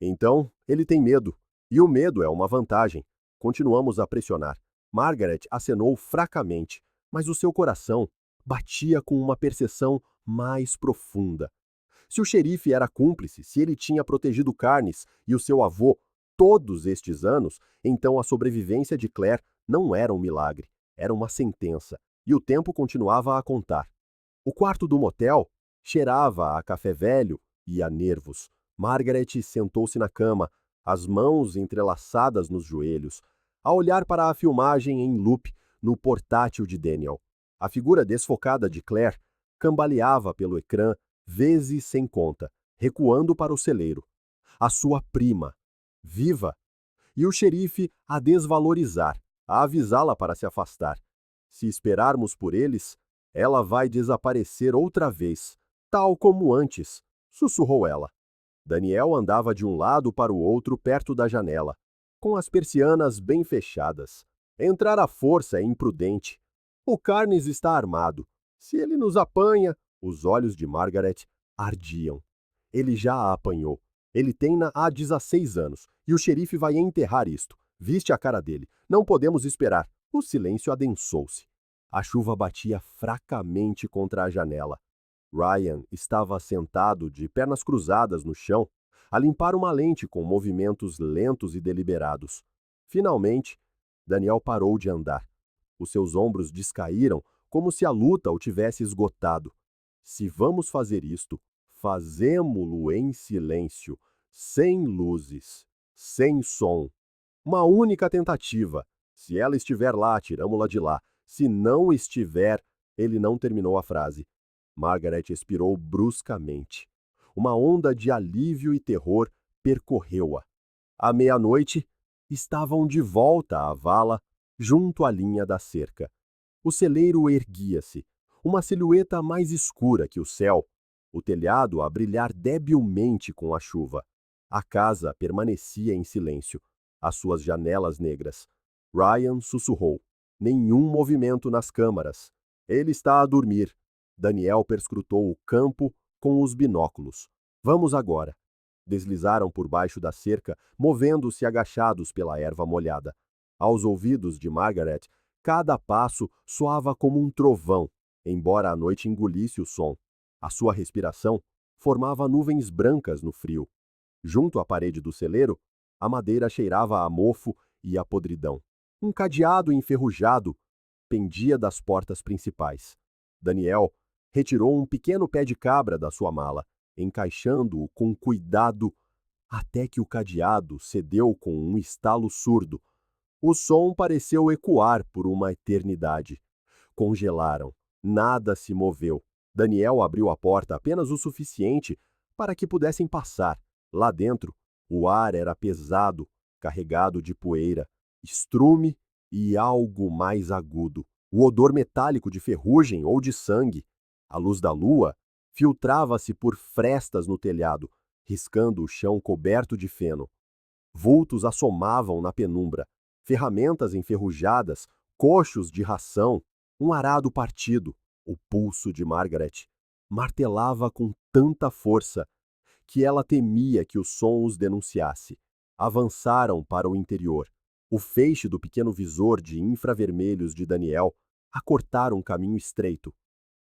Então, ele tem medo. E o medo é uma vantagem. Continuamos a pressionar. Margaret acenou fracamente, mas o seu coração batia com uma percepção mais profunda. Se o xerife era cúmplice, se ele tinha protegido Carnes e o seu avô todos estes anos, então a sobrevivência de Claire não era um milagre, era uma sentença, e o tempo continuava a contar. O quarto do motel cheirava a café velho e a nervos. Margaret sentou-se na cama, as mãos entrelaçadas nos joelhos, a olhar para a filmagem em loop no portátil de Daniel. A figura desfocada de Claire cambaleava pelo ecrã vezes sem conta, recuando para o celeiro. A sua prima, viva, e o xerife a desvalorizar, a avisá-la para se afastar. Se esperarmos por eles, ela vai desaparecer outra vez, tal como antes, sussurrou ela. Daniel andava de um lado para o outro perto da janela, com as persianas bem fechadas. Entrar à força é imprudente. O Carnes está armado. Se ele nos apanha... Os olhos de Margaret ardiam. Ele já a apanhou. Ele tem-na há 16 anos, e o xerife vai enterrar isto. Viste a cara dele. Não podemos esperar. O silêncio adensou-se. A chuva batia fracamente contra a janela. Ryan estava sentado de pernas cruzadas no chão, a limpar uma lente com movimentos lentos e deliberados. Finalmente, Daniel parou de andar. Os seus ombros descaíram, como se a luta o tivesse esgotado. Se vamos fazer isto, fazemo-lo em silêncio, sem luzes, sem som. Uma única tentativa. Se ela estiver lá, tiramo-la de lá. Se não estiver, ele não terminou a frase. Margaret expirou bruscamente. Uma onda de alívio e terror percorreu-a. À meia-noite, estavam de volta à vala, junto à linha da cerca. O celeiro erguia-se, uma silhueta mais escura que o céu, o telhado a brilhar debilmente com a chuva. A casa permanecia em silêncio, as suas janelas negras. Ryan sussurrou. Nenhum movimento nas câmaras. Ele está a dormir. Daniel perscrutou o campo com os binóculos. Vamos agora. Deslizaram por baixo da cerca, movendo-se agachados pela erva molhada. Aos ouvidos de Margaret, cada passo soava como um trovão, embora a noite engolisse o som. A sua respiração formava nuvens brancas no frio. Junto à parede do celeiro, a madeira cheirava a mofo e a podridão. Um cadeado enferrujado pendia das portas principais. Daniel retirou um pequeno pé de cabra da sua mala, encaixando-o com cuidado até que o cadeado cedeu com um estalo surdo. O som pareceu ecoar por uma eternidade. Congelaram. Nada se moveu. Daniel abriu a porta apenas o suficiente para que pudessem passar. Lá dentro, o ar era pesado, carregado de poeira, estrume e algo mais agudo. O odor metálico de ferrugem ou de sangue. A luz da lua filtrava-se por frestas no telhado, riscando o chão coberto de feno. Vultos assomavam na penumbra. Ferramentas enferrujadas, coxos de ração, um arado partido. O pulso de Margaret martelava com tanta força que ela temia que o som os denunciasse. Avançaram para o interior. O feixe do pequeno visor de infravermelhos de Daniel a cortar um caminho estreito.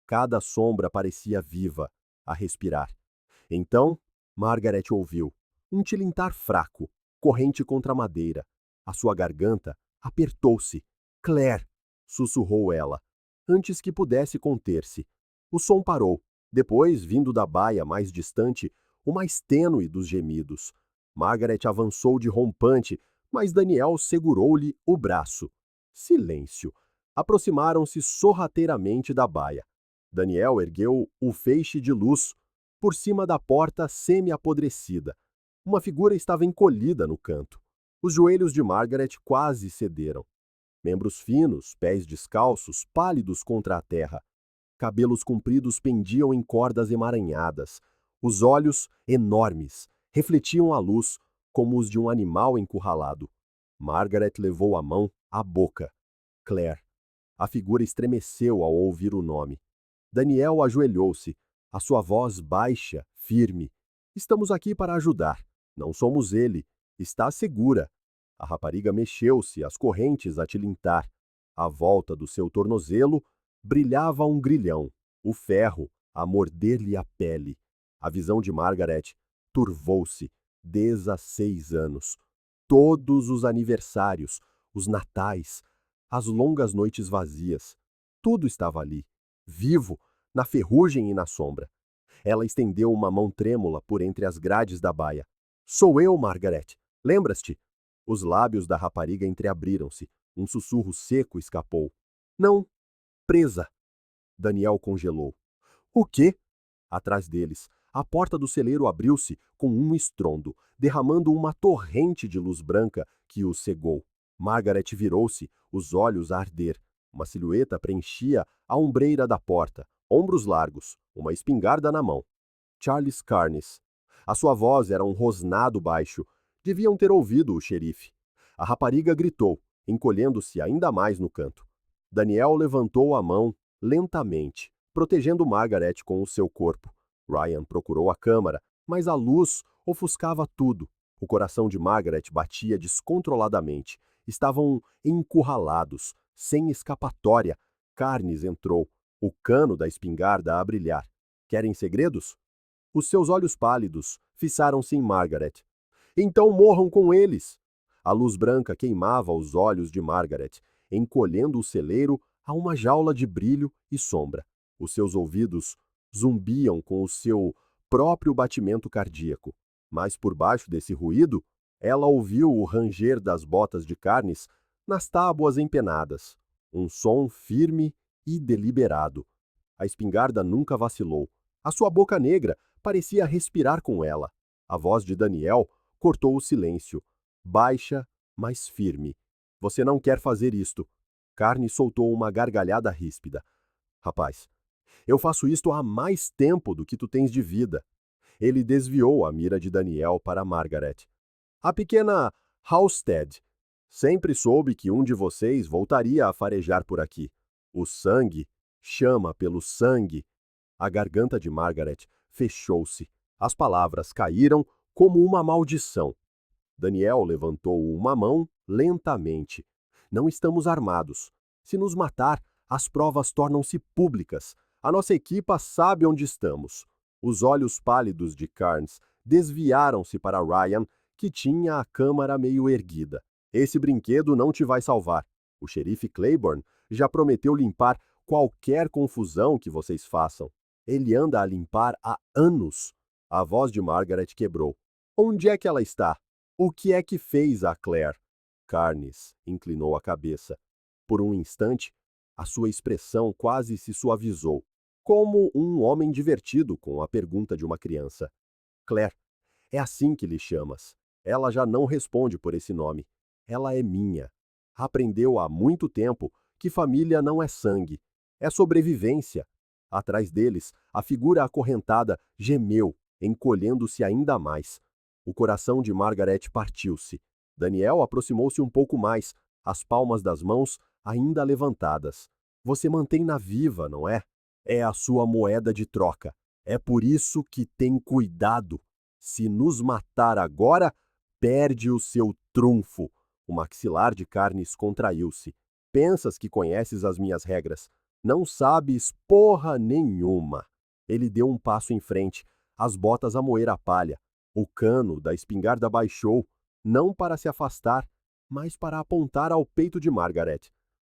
Cada sombra parecia viva, a respirar. Então, Margaret ouviu um tilintar fraco, corrente contra a madeira. A sua garganta apertou-se. Claire! Sussurrou ela, antes que pudesse conter-se. O som parou. Depois, vindo da baia mais distante, o mais tênue dos gemidos. Margaret avançou de rompante, mas Daniel segurou-lhe o braço. Silêncio. Aproximaram-se sorrateiramente da baia. Daniel ergueu o feixe de luz por cima da porta semi-apodrecida. Uma figura estava encolhida no canto. Os joelhos de Margaret quase cederam. Membros finos, pés descalços, pálidos contra a terra. Cabelos compridos pendiam em cordas emaranhadas. Os olhos, enormes, refletiam a luz como os de um animal encurralado. Margaret levou a mão à boca. Claire. A figura estremeceu ao ouvir o nome. Daniel ajoelhou-se, a sua voz baixa, firme. Estamos aqui para ajudar. Não somos ele. Está segura. A rapariga mexeu-se, as correntes a tilintar. À volta do seu tornozelo brilhava um grilhão, o ferro, a morder-lhe a pele. A visão de Margaret turvou-se. 16 anos. Todos os aniversários, os natais, as longas noites vazias. Tudo estava ali, vivo, na ferrugem e na sombra. Ela estendeu uma mão trêmula por entre as grades da baia. Sou eu, Margaret. Lembras-te? Os lábios da rapariga entreabriram-se. Um sussurro seco escapou. Não. Presa. Daniel congelou. O quê? Atrás deles, a porta do celeiro abriu-se com um estrondo, derramando uma torrente de luz branca que os cegou. Margaret virou-se, os olhos a arder. Uma silhueta preenchia a ombreira da porta, ombros largos, uma espingarda na mão. Charles Carnes. A sua voz era um rosnado baixo. Deviam ter ouvido o xerife. A rapariga gritou, encolhendo-se ainda mais no canto. Daniel levantou a mão lentamente, protegendo Margaret com o seu corpo. Ryan procurou a câmara, mas a luz ofuscava tudo. O coração de Margaret batia descontroladamente. Estavam encurralados, sem escapatória. Carnes entrou, o cano da espingarda a brilhar. Querem segredos? Os seus olhos pálidos fissaram-se em Margaret. Então morram com eles! A luz branca queimava os olhos de Margaret, encolhendo o celeiro a uma jaula de brilho e sombra. Os seus ouvidos zumbiam com o seu próprio batimento cardíaco. Mas por baixo desse ruído, ela ouviu o ranger das botas de carnes nas tábuas empenadas. Um som firme e deliberado. A espingarda nunca vacilou. A sua boca negra parecia respirar com ela. A voz de Daniel cortou o silêncio, baixa, mas firme. Você não quer fazer isto. Carne soltou uma gargalhada ríspida. Rapaz, eu faço isto há mais tempo do que tu tens de vida. Ele desviou a mira de Daniel para Margaret. A pequena Halstead sempre soube que um de vocês voltaria a farejar por aqui. O sangue chama pelo sangue. A garganta de Margaret fechou-se. As palavras caíram como uma maldição. Daniel levantou uma mão lentamente. Não estamos armados. Se nos matar, as provas tornam-se públicas. A nossa equipa sabe onde estamos. Os olhos pálidos de Carnes desviaram-se para Ryan, que tinha a câmara meio erguida. Esse brinquedo não te vai salvar. O xerife Claiborne já prometeu limpar qualquer confusão que vocês façam. Ele anda a limpar há anos. A voz de Margaret quebrou. Onde é que ela está? O que é que fez a Claire? Carnes inclinou a cabeça. Por um instante, a sua expressão quase se suavizou, como um homem divertido com a pergunta de uma criança. Claire, é assim que lhe chamas. Ela já não responde por esse nome. Ela é minha. Aprendeu há muito tempo que família não é sangue, é sobrevivência. Atrás deles, a figura acorrentada gemeu, encolhendo-se ainda mais. O coração de Margaret partiu-se. Daniel aproximou-se um pouco mais, as palmas das mãos ainda levantadas. Você mantém-na viva, não é? É a sua moeda de troca. É por isso que tem cuidado. Se nos matar agora, perde o seu trunfo. O maxilar de Carnes contraiu-se. Pensas que conheces as minhas regras. Não sabes porra nenhuma. Ele deu um passo em frente, as botas a moer a palha. O cano da espingarda baixou, não para se afastar, mas para apontar ao peito de Margaret.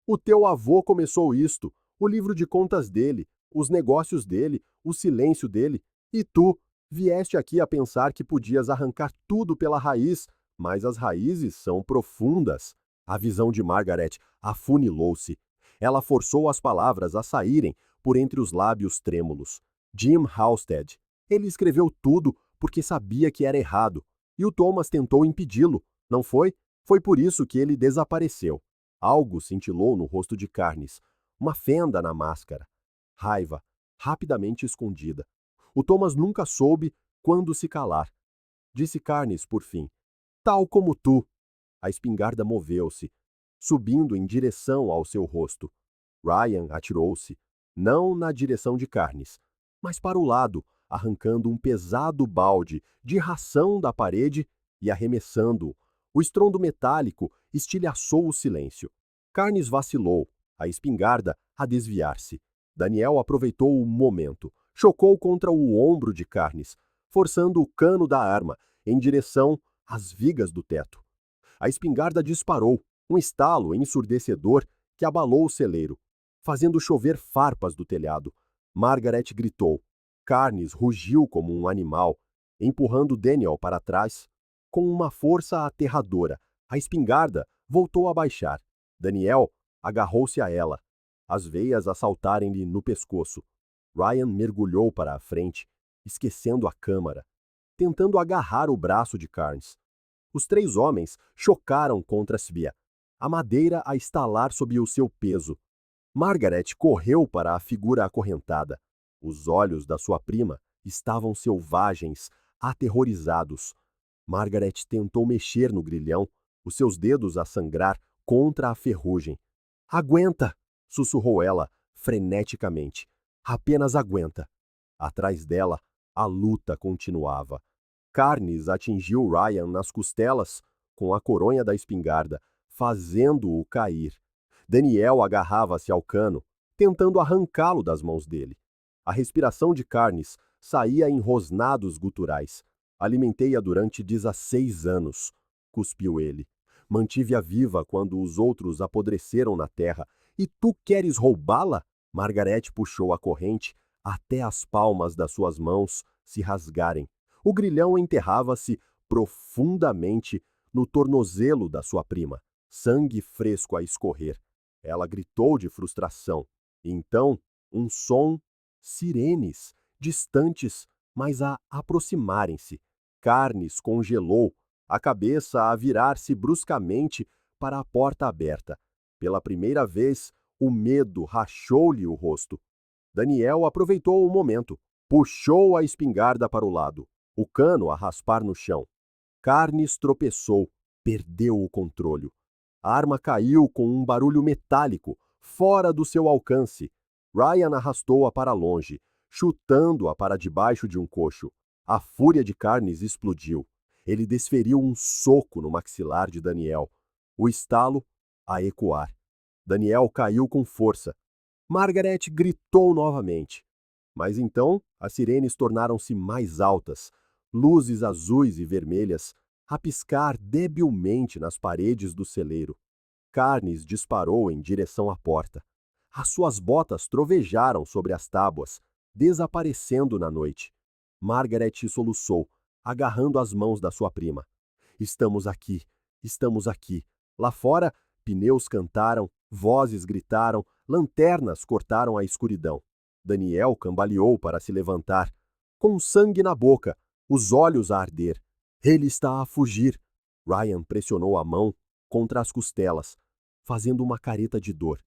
O teu avô começou isto, o livro de contas dele, os negócios dele, o silêncio dele, e tu vieste aqui a pensar que podias arrancar tudo pela raiz, mas as raízes são profundas. A visão de Margaret afunilou-se. Ela forçou as palavras a saírem por entre os lábios trêmulos. Jim Halstead. Ele escreveu tudo porque sabia que era errado, e o Thomas tentou impedi-lo, não foi? Foi por isso que ele desapareceu. Algo cintilou no rosto de Carnes, uma fenda na máscara. Raiva, rapidamente escondida. O Thomas nunca soube quando se calar. Disse Carnes, por fim, tal como tu. A espingarda moveu-se, subindo em direção ao seu rosto. Ryan atirou-se, não na direção de Carnes, mas para o lado, arrancando um pesado balde de ração da parede e arremessando-o. O estrondo metálico estilhaçou o silêncio. Carnes vacilou, a espingarda a desviar-se. Daniel aproveitou o momento, chocou contra o ombro de Carnes, forçando o cano da arma em direção às vigas do teto. A espingarda disparou, um estalo ensurdecedor que abalou o celeiro, fazendo chover farpas do telhado. Margaret gritou. Carnes rugiu como um animal, empurrando Daniel para trás com uma força aterradora. A espingarda voltou a baixar. Daniel agarrou-se a ela, as veias a saltarem-lhe no pescoço. Ryan mergulhou para a frente, esquecendo a câmara, tentando agarrar o braço de Carnes. Os três homens chocaram contra Svea, a madeira a estalar sob o seu peso. Margaret correu para a figura acorrentada. Os olhos da sua prima estavam selvagens, aterrorizados. Margaret tentou mexer no grilhão, os seus dedos a sangrar contra a ferrugem. Aguenta! Sussurrou ela, freneticamente. Apenas aguenta. Atrás dela, a luta continuava. Carnes atingiu Ryan nas costelas com a coronha da espingarda, fazendo-o cair. Daniel agarrava-se ao cano, tentando arrancá-lo das mãos dele. A respiração de Carnes saía em rosnados guturais. Alimentei-a durante 16 anos, cuspiu ele. Mantive-a viva quando os outros apodreceram na terra. E tu queres roubá-la? Margaret puxou a corrente até as palmas das suas mãos se rasgarem. O grilhão enterrava-se profundamente no tornozelo da sua prima, sangue fresco a escorrer. Ela gritou de frustração. E então, um som, sirenes, distantes, mas a aproximarem-se. Carnes congelou, a cabeça a virar-se bruscamente para a porta aberta. Pela primeira vez, o medo rachou-lhe o rosto. Daniel aproveitou o momento. Puxou a espingarda para o lado, o cano a raspar no chão. Carnes tropeçou, perdeu o controle. A arma caiu com um barulho metálico, fora do seu alcance. Ryan arrastou-a para longe, chutando-a para debaixo de um coxo. A fúria de Carnes explodiu. Ele desferiu um soco no maxilar de Daniel. O estalo a ecoar. Daniel caiu com força. Margaret gritou novamente. Mas então as sirenes tornaram-se mais altas, luzes azuis e vermelhas a piscar debilmente nas paredes do celeiro. Carnes disparou em direção à porta. As suas botas trovejaram sobre as tábuas, desaparecendo na noite. Margaret soluçou, agarrando as mãos da sua prima. Estamos aqui, estamos aqui. Lá fora, pneus cantaram, vozes gritaram, lanternas cortaram a escuridão. Daniel cambaleou para se levantar, com sangue na boca, os olhos a arder. Ele está a fugir. Ryan pressionou a mão contra as costelas, fazendo uma careta de dor.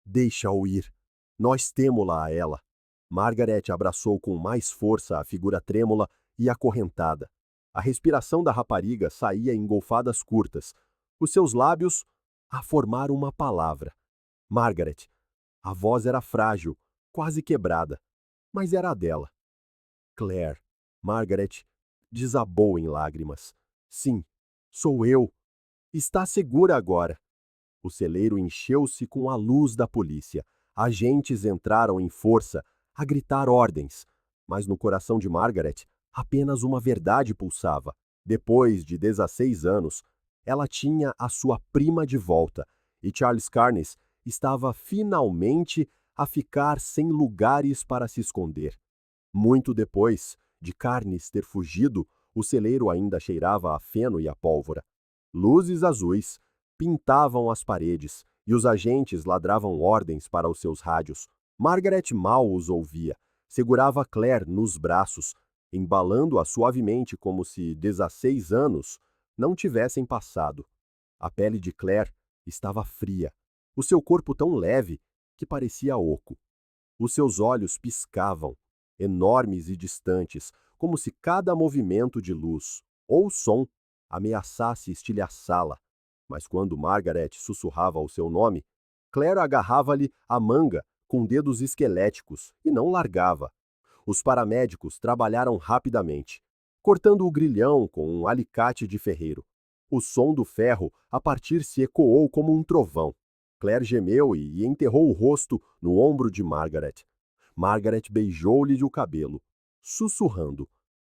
Deixa-o ir. Nós temo-la a ela. Margaret abraçou com mais força a figura trêmula e acorrentada. A respiração da rapariga saía em golfadas curtas. Os seus lábios a formar uma palavra. Margaret. A voz era frágil, quase quebrada, mas era a dela. Claire. Margaret desabou em lágrimas. Sim, sou eu. Está segura agora. O celeiro encheu-se com a luz da polícia. Agentes entraram em força, a gritar ordens. Mas no coração de Margaret, apenas uma verdade pulsava. Depois de 16 anos, ela tinha a sua prima de volta, e Charles Carnes estava finalmente a ficar sem lugares para se esconder. Muito depois de Carnes ter fugido, o celeiro ainda cheirava a feno e a pólvora. Luzes azuis pintavam as paredes e os agentes ladravam ordens para os seus rádios. Margaret mal os ouvia. Segurava Claire nos braços, embalando-a suavemente como se 16 anos não tivessem passado. A pele de Claire estava fria, o seu corpo tão leve que parecia oco. Os seus olhos piscavam, enormes e distantes, como se cada movimento de luz ou som ameaçasse estilhaçá-la. Mas quando Margaret sussurrava o seu nome, Claire agarrava-lhe a manga com dedos esqueléticos e não largava. Os paramédicos trabalharam rapidamente, cortando o grilhão com um alicate de ferreiro. O som do ferro a partir se ecoou como um trovão. Claire gemeu e enterrou o rosto no ombro de Margaret. Margaret beijou-lhe o cabelo, sussurrando.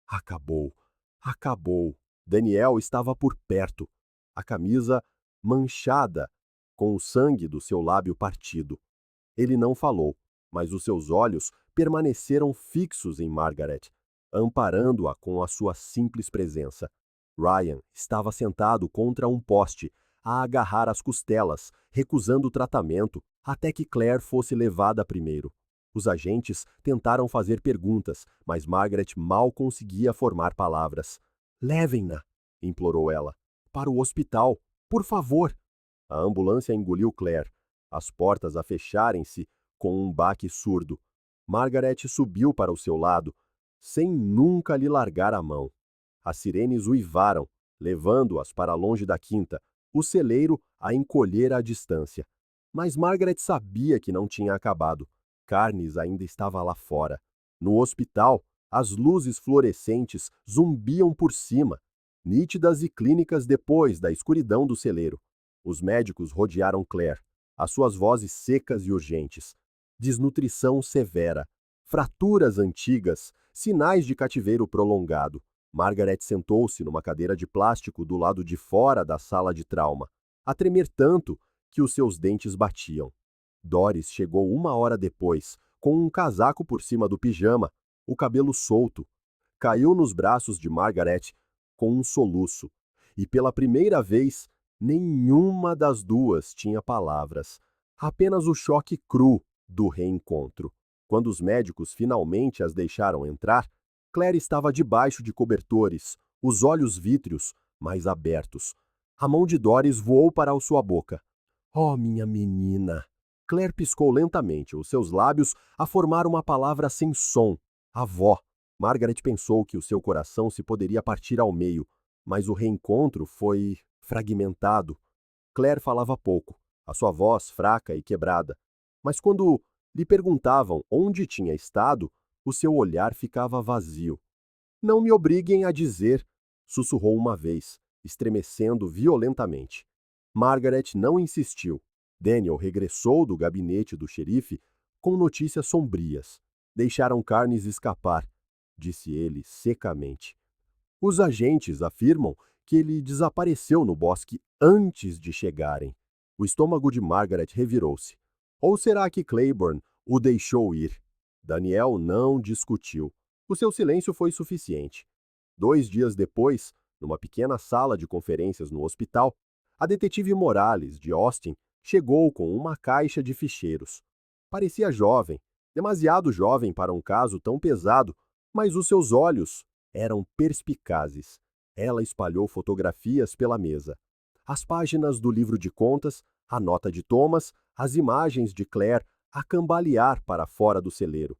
Acabou, acabou. Daniel estava por perto, a camisa manchada com o sangue do seu lábio partido. Ele não falou, mas os seus olhos permaneceram fixos em Margaret, amparando-a com a sua simples presença. Ryan estava sentado contra um poste, a agarrar as costelas, recusando o tratamento, até que Claire fosse levada primeiro. Os agentes tentaram fazer perguntas, mas Margaret mal conseguia formar palavras. Levem-na, implorou ela. Para o hospital, por favor. A ambulância engoliu Claire, as portas a fecharem-se com um baque surdo. Margaret subiu para o seu lado, sem nunca lhe largar a mão. As sirenes uivaram, levando-as para longe da quinta, o celeiro a encolher à distância. Mas Margaret sabia que não tinha acabado. Carnes ainda estava lá fora. No hospital, as luzes fluorescentes zumbiam por cima, nítidas e clínicas depois da escuridão do celeiro. Os médicos rodearam Claire, as suas vozes secas e urgentes. Desnutrição severa, fraturas antigas, sinais de cativeiro prolongado. Margaret sentou-se numa cadeira de plástico do lado de fora da sala de trauma, a tremer tanto que os seus dentes batiam. Doris chegou 1 hora depois, com um casaco por cima do pijama, o cabelo solto. Caiu nos braços de Margaret com um soluço, e pela primeira vez, nenhuma das duas tinha palavras, apenas o choque cru do reencontro. Quando os médicos finalmente as deixaram entrar, Claire estava debaixo de cobertores, os olhos vítreos, mas abertos. A mão de Doris voou para a sua boca. Oh, minha menina! Claire piscou lentamente, os seus lábios a formar uma palavra sem som. Avó. Margaret pensou que o seu coração se poderia partir ao meio, mas o reencontro foi fragmentado. Claire falava pouco, a sua voz fraca e quebrada. Mas quando lhe perguntavam onde tinha estado, o seu olhar ficava vazio. Não me obriguem a dizer, sussurrou uma vez, estremecendo violentamente. Margaret não insistiu. Daniel regressou do gabinete do xerife com notícias sombrias. Deixaram Carnes escapar, disse ele secamente. Os agentes afirmam que ele desapareceu no bosque antes de chegarem. O estômago de Margaret revirou-se. Ou será que Claiborne o deixou ir? Daniel não discutiu. O seu silêncio foi suficiente. 2 dias depois, numa pequena sala de conferências no hospital, a detetive Morales, de Austin, chegou com uma caixa de ficheiros. Parecia jovem, demasiado jovem para um caso tão pesado, mas os seus olhos eram perspicazes. Ela espalhou fotografias pela mesa. As páginas do livro de contas, a nota de Thomas, as imagens de Claire a cambalear para fora do celeiro.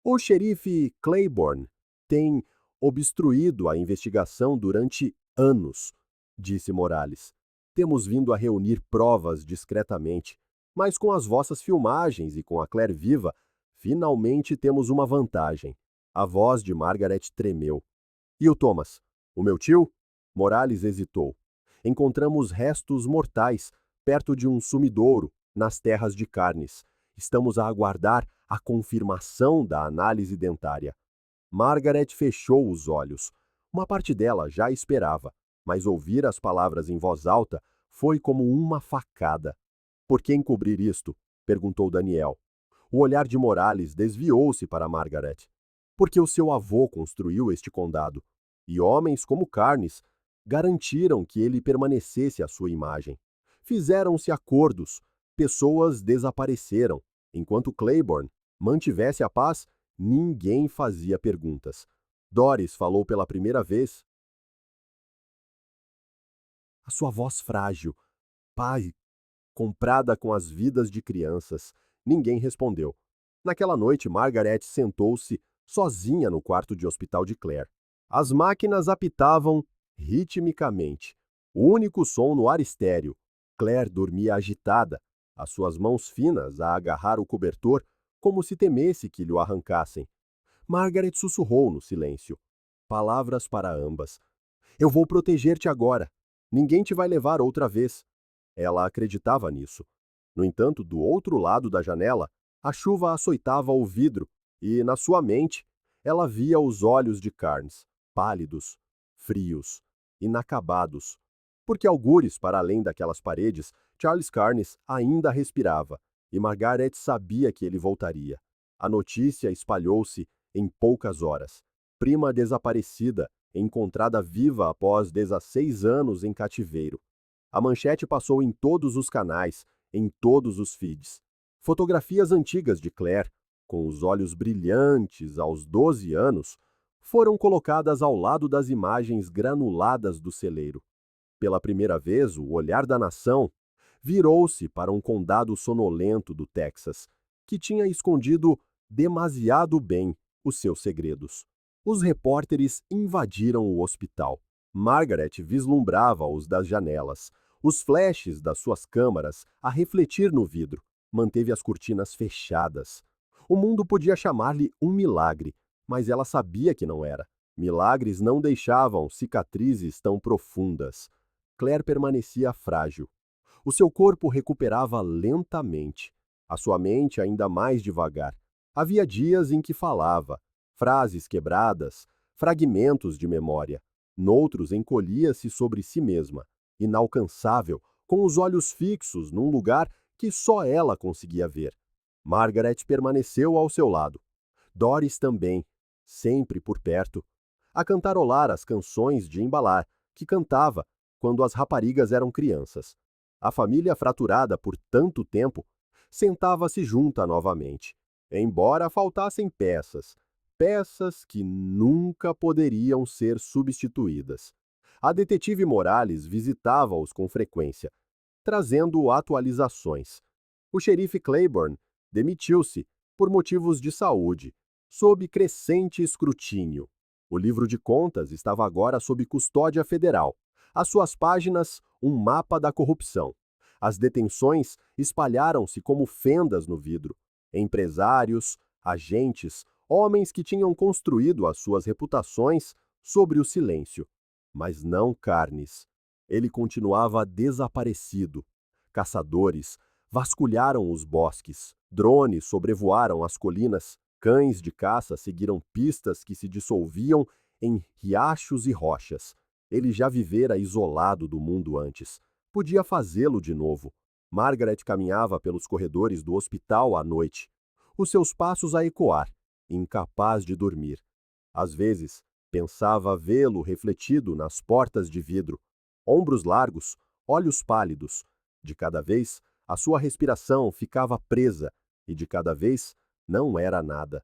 O xerife Claiborne tem obstruído a investigação durante anos, disse Morales. Temos vindo a reunir provas discretamente, mas com as vossas filmagens e com a Claire viva, finalmente temos uma vantagem. A voz de Margaret tremeu. E o Thomas? O meu tio? Morales hesitou. Encontramos restos mortais perto de um sumidouro, nas terras de Carnes. Estamos a aguardar a confirmação da análise dentária. Margaret fechou os olhos. Uma parte dela já esperava, mas ouvir as palavras em voz alta foi como uma facada. Por que encobrir isto? Perguntou Daniel. O olhar de Morales desviou-se para Margaret. Porque o seu avô construiu este condado, e homens como Carnes garantiram que ele permanecesse à sua imagem. Fizeram-se acordos, pessoas desapareceram. Enquanto Claiborne mantivesse a paz, ninguém fazia perguntas. Doris falou pela primeira vez. A sua voz frágil. Pai, comprada com as vidas de crianças. Ninguém respondeu. Naquela noite, Margaret sentou-se sozinha no quarto de hospital de Claire. As máquinas apitavam ritmicamente. O único som no ar estéril. Claire dormia agitada, as suas mãos finas a agarrar o cobertor, como se temesse que lhe o arrancassem. Margaret sussurrou no silêncio. Palavras para ambas. Eu vou proteger-te agora. Ninguém te vai levar outra vez. Ela acreditava nisso. No entanto, do outro lado da janela, a chuva açoitava o vidro e, na sua mente, ela via os olhos de Carnes, pálidos, frios, inacabados. Porque algures para além daquelas paredes, Charles Carnes ainda respirava, e Margaret sabia que ele voltaria. A notícia espalhou-se em poucas horas. Prima desaparecida, encontrada viva após 16 anos em cativeiro. A manchete passou em todos os canais, em todos os feeds. Fotografias antigas de Claire, com os olhos brilhantes aos 12 anos, foram colocadas ao lado das imagens granuladas do celeiro. Pela primeira vez, o olhar da nação virou-se para um condado sonolento do Texas, que tinha escondido demasiado bem os seus segredos. Os repórteres invadiram o hospital. Margaret vislumbrava-os das janelas, os flashes das suas câmaras a refletir no vidro. Manteve as cortinas fechadas. O mundo podia chamar-lhe um milagre, mas ela sabia que não era. Milagres não deixavam cicatrizes tão profundas. Claire permanecia frágil. O seu corpo recuperava lentamente. A sua mente ainda mais devagar. Havia dias em que falava, frases quebradas, fragmentos de memória. Noutros encolhia-se sobre si mesma, inalcançável, com os olhos fixos num lugar que só ela conseguia ver. Margaret permaneceu ao seu lado. Doris também, sempre por perto, a cantarolar as canções de embalar, que cantava quando as raparigas eram crianças. A família fraturada por tanto tempo sentava-se junta novamente, embora faltassem peças, peças que nunca poderiam ser substituídas. A detetive Morales visitava-os com frequência, trazendo atualizações. O xerife Claiborne demitiu-se por motivos de saúde, sob crescente escrutínio. O livro de contas estava agora sob custódia federal. Às suas páginas, um mapa da corrupção. As detenções espalharam-se como fendas no vidro. Empresários, agentes, homens que tinham construído as suas reputações sobre o silêncio. Mas não Carnes. Ele continuava desaparecido. Caçadores vasculharam os bosques, drones sobrevoaram as colinas, cães de caça seguiram pistas que se dissolviam em riachos e rochas. Ele já vivera isolado do mundo antes. Podia fazê-lo de novo. Margaret caminhava pelos corredores do hospital à noite, os seus passos a ecoar, incapaz de dormir. Às vezes, pensava vê-lo refletido nas portas de vidro, ombros largos, olhos pálidos. De cada vez, a sua respiração ficava presa e de cada vez não era nada.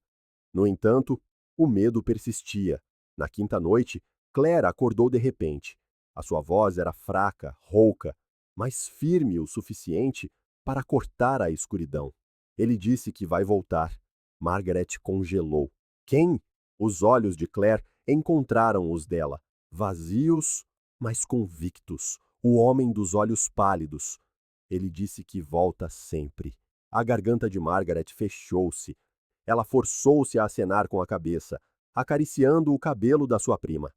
No entanto, o medo persistia. Na quinta noite, Claire acordou de repente. A sua voz era fraca, rouca, mas firme o suficiente para cortar a escuridão. Ele disse que vai voltar. Margaret congelou. Quem? Os olhos de Claire encontraram os dela, vazios, mas convictos. O homem dos olhos pálidos. Ele disse que volta sempre. A garganta de Margaret fechou-se. Ela forçou-se a acenar com a cabeça, acariciando o cabelo da sua prima.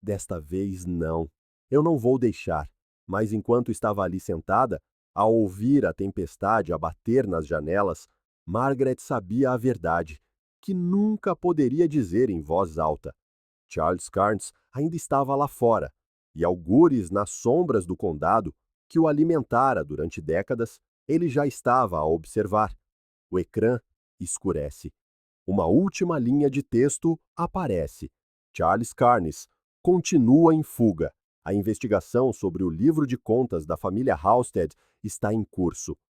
Desta vez, não. Eu não vou deixar. Mas enquanto estava ali sentada, ao ouvir a tempestade abater nas janelas, Margaret sabia a verdade, que nunca poderia dizer em voz alta. Charles Carnes ainda estava lá fora, e algures nas sombras do condado, que o alimentara durante décadas, ele já estava a observar. O ecrã escurece. Uma última linha de texto aparece. Charles Carnes continua em fuga. A investigação sobre o livro de contas da família Halstead está em curso.